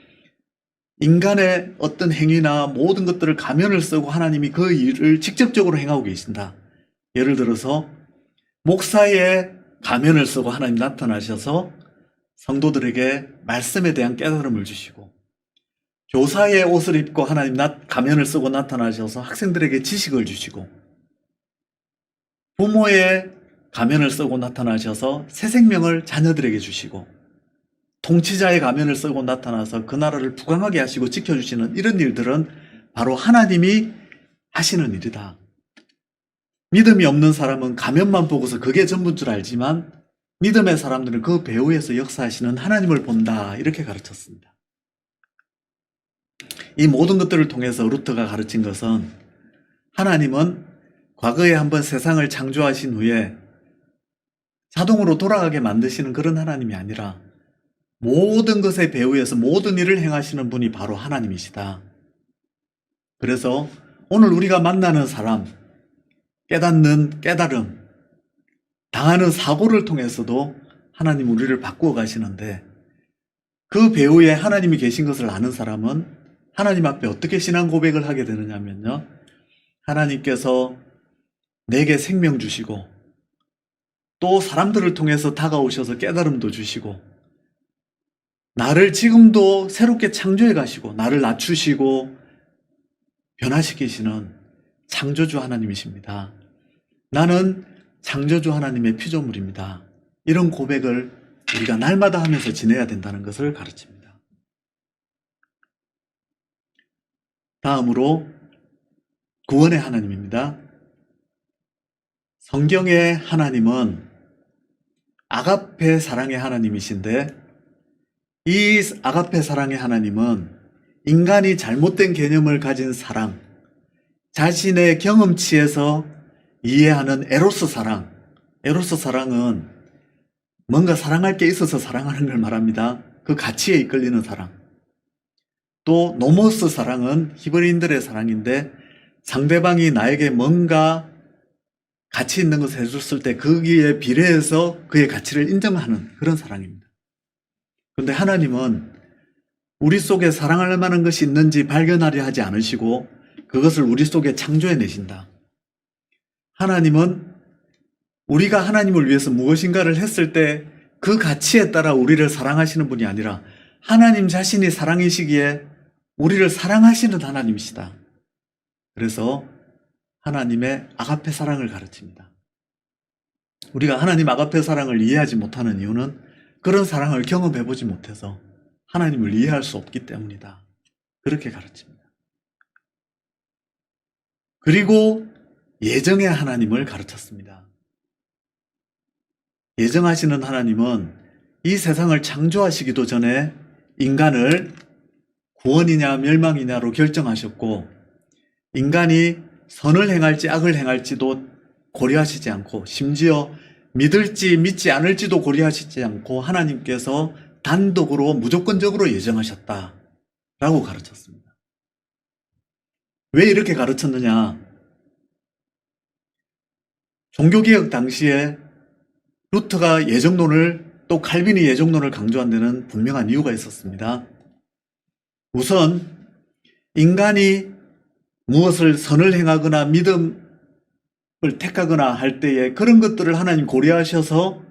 인간의 어떤 행위나 모든 것들을 가면을 쓰고 하나님이 그 일을 직접적으로 행하고 계신다. 예를 들어서 목사의 가면을 쓰고 하나님 나타나셔서 성도들에게 말씀에 대한 깨달음을 주시고 교사의 옷을 입고 하나님 가면을 쓰고 나타나셔서 학생들에게 지식을 주시고 부모의 가면을 쓰고 나타나셔서 새 생명을 자녀들에게 주시고 통치자의 가면을 쓰고 나타나서 그 나라를 부강하게 하시고 지켜주시는 이런 일들은 바로 하나님이 하시는 일이다. 믿음이 없는 사람은 가면만 보고서 그게 전부인 줄 알지만 믿음의 사람들은 그 배후에서 역사하시는 하나님을 본다. 이렇게 가르쳤습니다. 이 모든 것들을 통해서 루터가 가르친 것은 하나님은 과거에 한번 세상을 창조하신 후에 자동으로 돌아가게 만드시는 그런 하나님이 아니라 모든 것의 배후에서 모든 일을 행하시는 분이 바로 하나님이시다. 그래서 오늘 우리가 만나는 사람, 깨닫는 깨달음, 당하는 사고를 통해서도 하나님 우리를 바꾸어 가시는데, 그 배후에 하나님이 계신 것을 아는 사람은 하나님 앞에 어떻게 신앙 고백을 하게 되느냐면요, 하나님께서 내게 생명 주시고 또 사람들을 통해서 다가오셔서 깨달음도 주시고 나를 지금도 새롭게 창조해 가시고 나를 낮추시고 변화시키시는 창조주 하나님이십니다. 나는 창조주 하나님의 피조물입니다. 이런 고백을 우리가 날마다 하면서 지내야 된다는 것을 가르칩니다. 다음으로 구원의 하나님입니다. 성경의 하나님은 아가페 사랑의 하나님이신데, 이 아가페 사랑의 하나님은 인간이 잘못된 개념을 가진 사랑, 자신의 경험치에서 이해하는 에로스 사랑, 에로스 사랑은 뭔가 사랑할 게 있어서 사랑하는 걸 말합니다. 그 가치에 이끌리는 사랑. 또 노모스 사랑은 히브리인들의 사랑인데, 상대방이 나에게 뭔가 가치 있는 것을 해줬을 때 거기에 비례해서 그의 가치를 인정하는 그런 사랑입니다. 그런데 하나님은 우리 속에 사랑할 만한 것이 있는지 발견하려 하지 않으시고 그것을 우리 속에 창조해 내신다. 하나님은 우리가 하나님을 위해서 무엇인가를 했을 때 그 가치에 따라 우리를 사랑하시는 분이 아니라 하나님 자신이 사랑이시기에 우리를 사랑하시는 하나님이시다. 그래서 하나님의 아가페 사랑을 가르칩니다. 우리가 하나님 아가페 사랑을 이해하지 못하는 이유는 그런 사랑을 경험해보지 못해서 하나님을 이해할 수 없기 때문이다. 그렇게 가르칩니다. 그리고 예정의 하나님을 가르쳤습니다. 예정하시는 하나님은 이 세상을 창조하시기도 전에 인간을 구원이냐 멸망이냐로 결정하셨고, 인간이 선을 행할지 악을 행할지도 고려하시지 않고, 심지어 믿을지 믿지 않을지도 고려하시지 않고 하나님께서 단독으로 무조건적으로 예정하셨다라고 가르쳤습니다. 왜 이렇게 가르쳤느냐? 종교개혁 당시에 루터가 예정론을, 또 칼빈이 예정론을 강조한 데는 분명한 이유가 있었습니다. 우선 인간이 무엇을 선을 행하거나 믿음을 택하거나 할 때에 그런 것들을 하나님 고려하셔서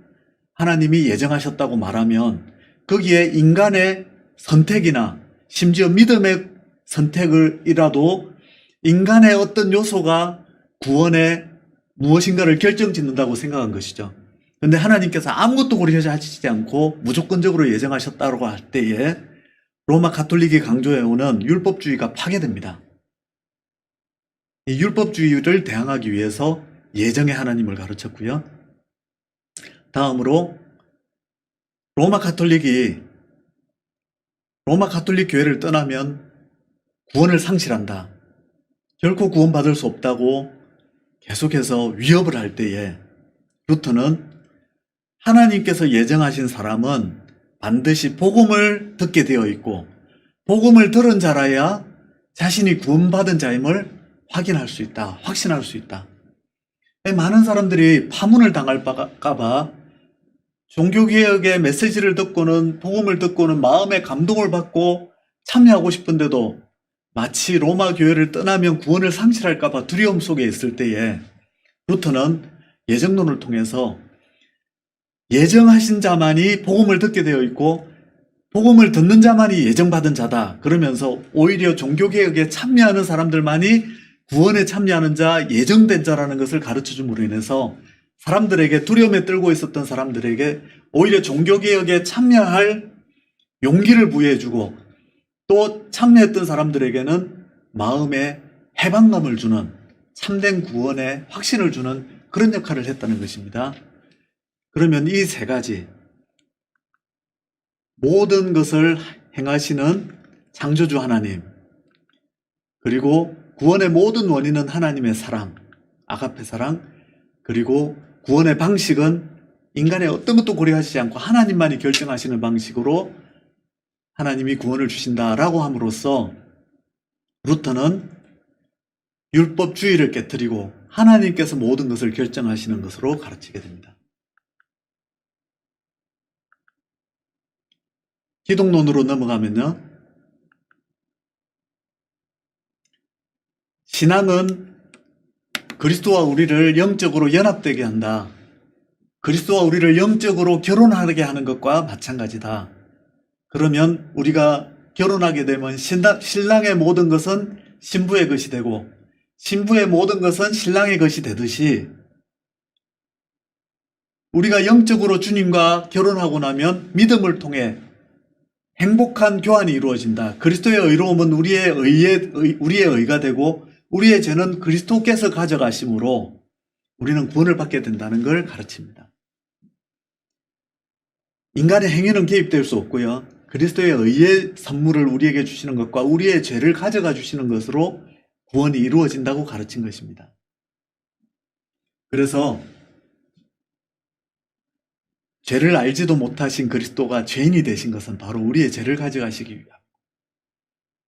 하나님이 예정하셨다고 말하면 거기에 인간의 선택이나 심지어 믿음의 선택을이라도 인간의 어떤 요소가 구원에 무엇인가를 결정짓는다고 생각한 것이죠. 그런데 하나님께서 아무것도 고려하시지 않고 무조건적으로 예정하셨다고 할 때에 로마 가톨릭이 강조해오는 율법주의가 파괴됩니다. 이 율법주의를 대항하기 위해서 예정의 하나님을 가르쳤고요. 다음으로 로마 가톨릭 교회를 떠나면 구원을 상실한다, 결코 구원받을 수 없다고 계속해서 위협을 할 때에 루터는 하나님께서 예정하신 사람은 반드시 복음을 듣게 되어 있고 복음을 들은 자라야 자신이 구원받은 자임을 확인할 수 있다, 확신할 수 있다. 많은 사람들이 파문을 당할까봐 종교개혁의 메시지를 듣고는, 복음을 듣고는 마음의 감동을 받고 참여하고 싶은데도 마치 로마 교회를 떠나면 구원을 상실할까봐 두려움 속에 있을 때에 루터는 예정론을 통해서 예정하신 자만이 복음을 듣게 되어 있고 복음을 듣는 자만이 예정받은 자다, 그러면서 오히려 종교개혁에 참여하는 사람들만이 구원에 참여하는 자, 예정된 자라는 것을 가르쳐줌으로 인해서 사람들에게, 두려움에 떨고 있었던 사람들에게 오히려 종교개혁에 참여할 용기를 부여해주고 또 참여했던 사람들에게는 마음에 해방감을 주는, 참된 구원의 확신을 주는 그런 역할을 했다는 것입니다. 그러면 이 세 가지, 모든 것을 행하시는 창조주 하나님, 그리고 구원의 모든 원인은 하나님의 사랑, 아가페 사랑, 그리고 구원의 방식은 인간의 어떤 것도 고려하시지 않고 하나님만이 결정하시는 방식으로 하나님이 구원을 주신다라고 함으로써 루터는 율법주의를 깨뜨리고 하나님께서 모든 것을 결정하시는 것으로 가르치게 됩니다. 기독론으로 넘어가면요. 신앙은 그리스도와 우리를 영적으로 연합되게 한다. 그리스도와 우리를 영적으로 결혼하게 하는 것과 마찬가지다. 그러면 우리가 결혼하게 되면 신랑의 모든 것은 신부의 것이 되고 신부의 모든 것은 신랑의 것이 되듯이 우리가 영적으로 주님과 결혼하고 나면 믿음을 통해 행복한 교환이 이루어진다. 그리스도의 의로움은 우리의 의가 되고 우리의 죄는 그리스도께서 가져가심으로 우리는 구원을 받게 된다는 걸 가르칩니다. 인간의 행위는 개입될 수 없고요. 그리스도의 의의 선물을 우리에게 주시는 것과 우리의 죄를 가져가 주시는 것으로 구원이 이루어진다고 가르친 것입니다. 그래서 죄를 알지도 못하신 그리스도가 죄인이 되신 것은 바로 우리의 죄를 가져가시기 위함.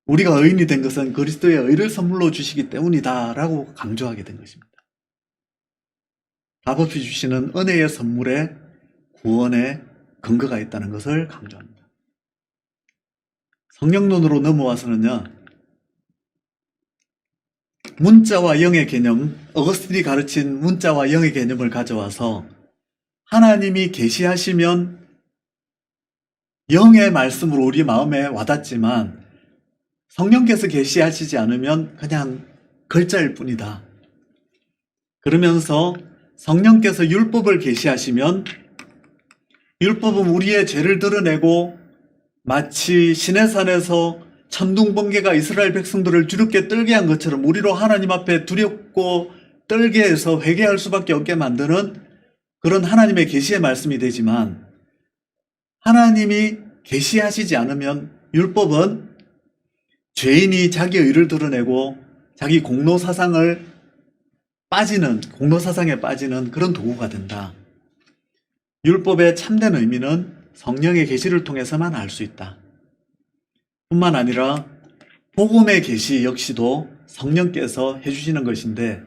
우리가 의인이 된 것은 그리스도의 의를 선물로 주시기 때문이다 라고 강조하게 된 것입니다. 값없이 주시는 은혜의 선물에 구원의 근거가 있다는 것을 강조합니다. 성령론으로 넘어와서는요. 문자와 영의 개념, 어거스틴이 가르친 문자와 영의 개념을 가져와서 하나님이 계시하시면 영의 말씀으로 우리 마음에 와닿지만 성령께서 계시하시지 않으면 그냥 글자일 뿐이다. 그러면서 성령께서 율법을 계시하시면 율법은 우리의 죄를 드러내고 마치 시내산에서 천둥번개가 이스라엘 백성들을 두렵게 떨게 한 것처럼 우리로 하나님 앞에 두렵고 떨게 해서 회개할 수밖에 없게 만드는 그런 하나님의 계시의 말씀이 되지만 하나님이 계시하시지 않으면 율법은 죄인이 자기 의를 드러내고 자기 공로사상에 빠지는 그런 도구가 된다. 율법의 참된 의미는 성령의 계시를 통해서만 알 수 있다. 뿐만 아니라 복음의 계시 역시도 성령께서 해주시는 것인데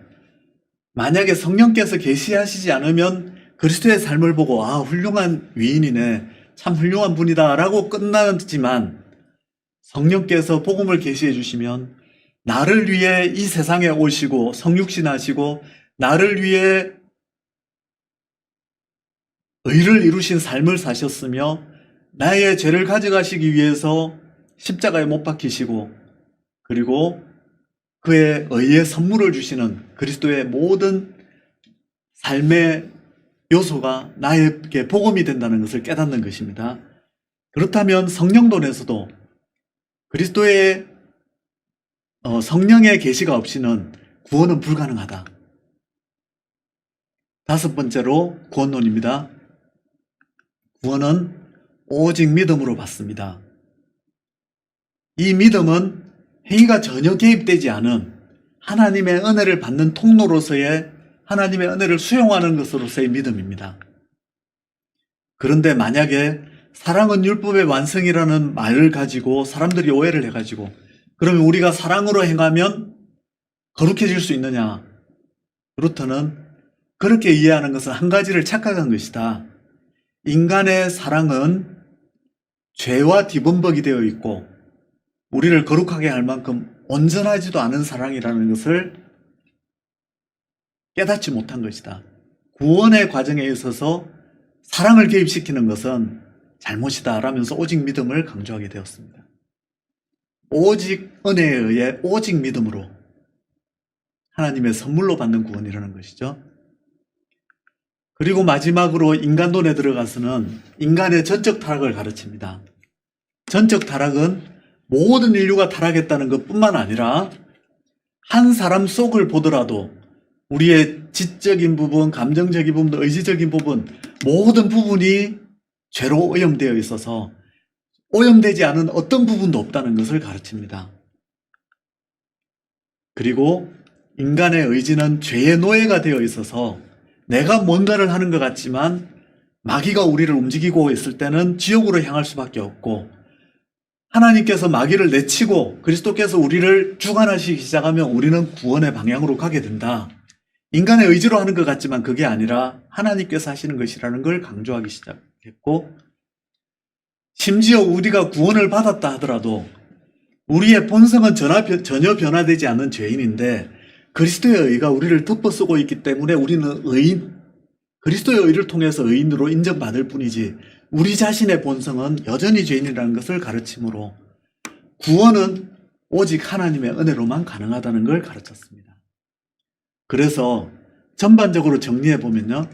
만약에 성령께서 계시하시지 않으면 그리스도의 삶을 보고 훌륭한 위인이네, 참 훌륭한 분이다 라고 끝나지만 성령께서 복음을 계시해 주시면 나를 위해 이 세상에 오시고 성육신하시고 나를 위해 의를 이루신 삶을 사셨으며 나의 죄를 가져가시기 위해서 십자가에 못 박히시고 그리고 그의 의의 선물을 주시는 그리스도의 모든 삶의 요소가 나에게 복음이 된다는 것을 깨닫는 것입니다. 그렇다면 성령론에서도 그리스도의 성령의 계시가 없이는 구원은 불가능하다. 다섯 번째로 구원론입니다. 구원은 오직 믿음으로 받습니다. 이 믿음은 행위가 전혀 개입되지 않은 하나님의 은혜를 받는 통로로서의 하나님의 은혜를 수용하는 것으로서의 믿음입니다. 그런데 만약에 사랑은 율법의 완성이라는 말을 가지고 사람들이 오해를 해가지고 그러면 우리가 사랑으로 행하면 거룩해질 수 있느냐? 루터는 그렇게 이해하는 것은 한 가지를 착각한 것이다. 인간의 사랑은 죄와 뒤범벅이 되어 있고 우리를 거룩하게 할 만큼 온전하지도 않은 사랑이라는 것을 깨닫지 못한 것이다. 구원의 과정에 있어서 사랑을 개입시키는 것은 잘못이다 라면서 오직 믿음을 강조하게 되었습니다. 오직 은혜에 의해 오직 믿음으로 하나님의 선물로 받는 구원이라는 것이죠. 그리고 마지막으로 인간론에 들어가서는 인간의 전적 타락을 가르칩니다. 전적 타락은 모든 인류가 타락했다는 것뿐만 아니라 한 사람 속을 보더라도 우리의 지적인 부분, 감정적인 부분, 의지적인 부분 모든 부분이 죄로 오염되어 있어서 오염되지 않은 어떤 부분도 없다는 것을 가르칩니다. 그리고 인간의 의지는 죄의 노예가 되어 있어서 내가 뭔가를 하는 것 같지만 마귀가 우리를 움직이고 있을 때는 지옥으로 향할 수밖에 없고 하나님께서 마귀를 내치고 그리스도께서 우리를 주관하시기 시작하면 우리는 구원의 방향으로 가게 된다. 인간의 의지로 하는 것 같지만 그게 아니라 하나님께서 하시는 것이라는 걸 강조하기 시작했고, 심지어 우리가 구원을 받았다 하더라도 우리의 본성은 전혀 변화되지 않는 죄인인데 그리스도의 의가 우리를 덮어쓰고 있기 때문에 우리는 그리스도의 의를 통해서 의인으로 인정받을 뿐이지 우리 자신의 본성은 여전히 죄인이라는 것을 가르침으로 구원은 오직 하나님의 은혜로만 가능하다는 걸 가르쳤습니다. 그래서 전반적으로 정리해보면요,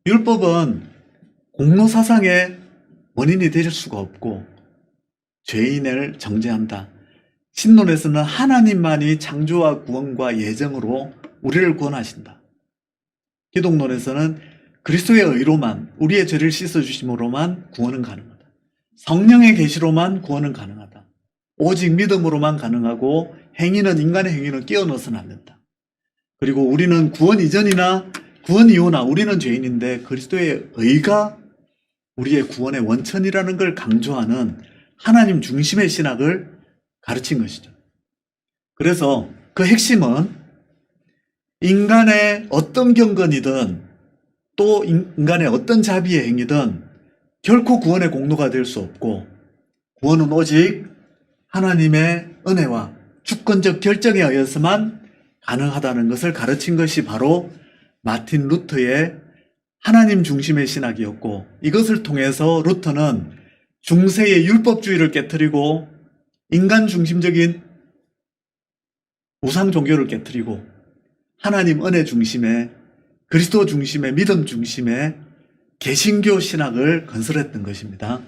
율법은 공로사상의 원인이 될 수가 없고 죄인을 정죄한다. 신론에서는 하나님만이 창조와 구원과 예정으로 우리를 구원하신다. 기독론에서는 그리스도의 의로만, 우리의 죄를 씻어주심으로만 구원은 가능하다. 성령의 계시로만 구원은 가능하다. 오직 믿음으로만 가능하고 행위는, 인간의 행위는 끼워 넣어서는 안 된다. 그리고 우리는 구원 이전이나 구원 이후나 우리는 죄인인데 그리스도의 의가 우리의 구원의 원천이라는 걸 강조하는 하나님 중심의 신학을 가르친 것이죠. 그래서 그 핵심은 인간의 어떤 경건이든 또 인간의 어떤 자비의 행위든 결코 구원의 공로가 될 수 없고 구원은 오직 하나님의 은혜와 주권적 결정에 의해서만 가능하다는 것을 가르친 것이 바로 마틴 루터의 하나님 중심의 신학이었고, 이것을 통해서 루터는 중세의 율법주의를 깨뜨리고 인간 중심적인 우상 종교를 깨뜨리고 하나님 은혜 중심의, 그리스도 중심의, 믿음 중심의 개신교 신학을 건설했던 것입니다.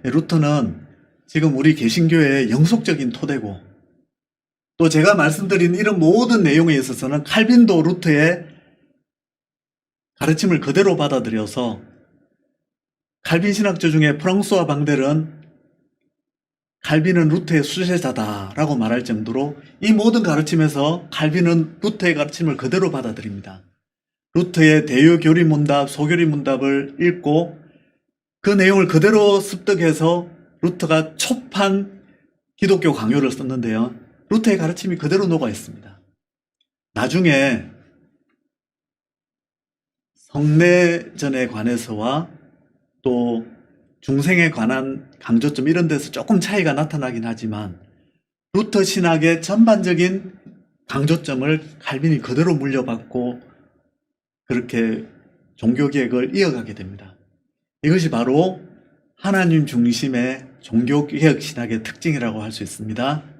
루터는 지금 우리 개신교의 영속적인 토대고, 또 제가 말씀드린 이런 모든 내용에 있어서는 칼빈도 루터의 가르침을 그대로 받아들여서 칼빈 신학자 중에 프랑수와 방델은 칼빈은 루터의 수제자다라고 말할 정도로 이 모든 가르침에서 칼빈은 루터의 가르침을 그대로 받아들입니다. 루터의 대유교리문답, 소교리문답을 읽고 그 내용을 그대로 습득해서 루터가 초판 기독교 강요를 썼는데요, 루터의 가르침이 그대로 녹아 있습니다. 나중에 성례전에 관해서와 또 중생에 관한 강조점 이런 데서 조금 차이가 나타나긴 하지만 루터 신학의 전반적인 강조점을 칼빈이 그대로 물려받고 그렇게 종교개혁을 이어가게 됩니다. 이것이 바로 하나님 중심의 종교개혁 신학의 특징이라고 할 수 있습니다.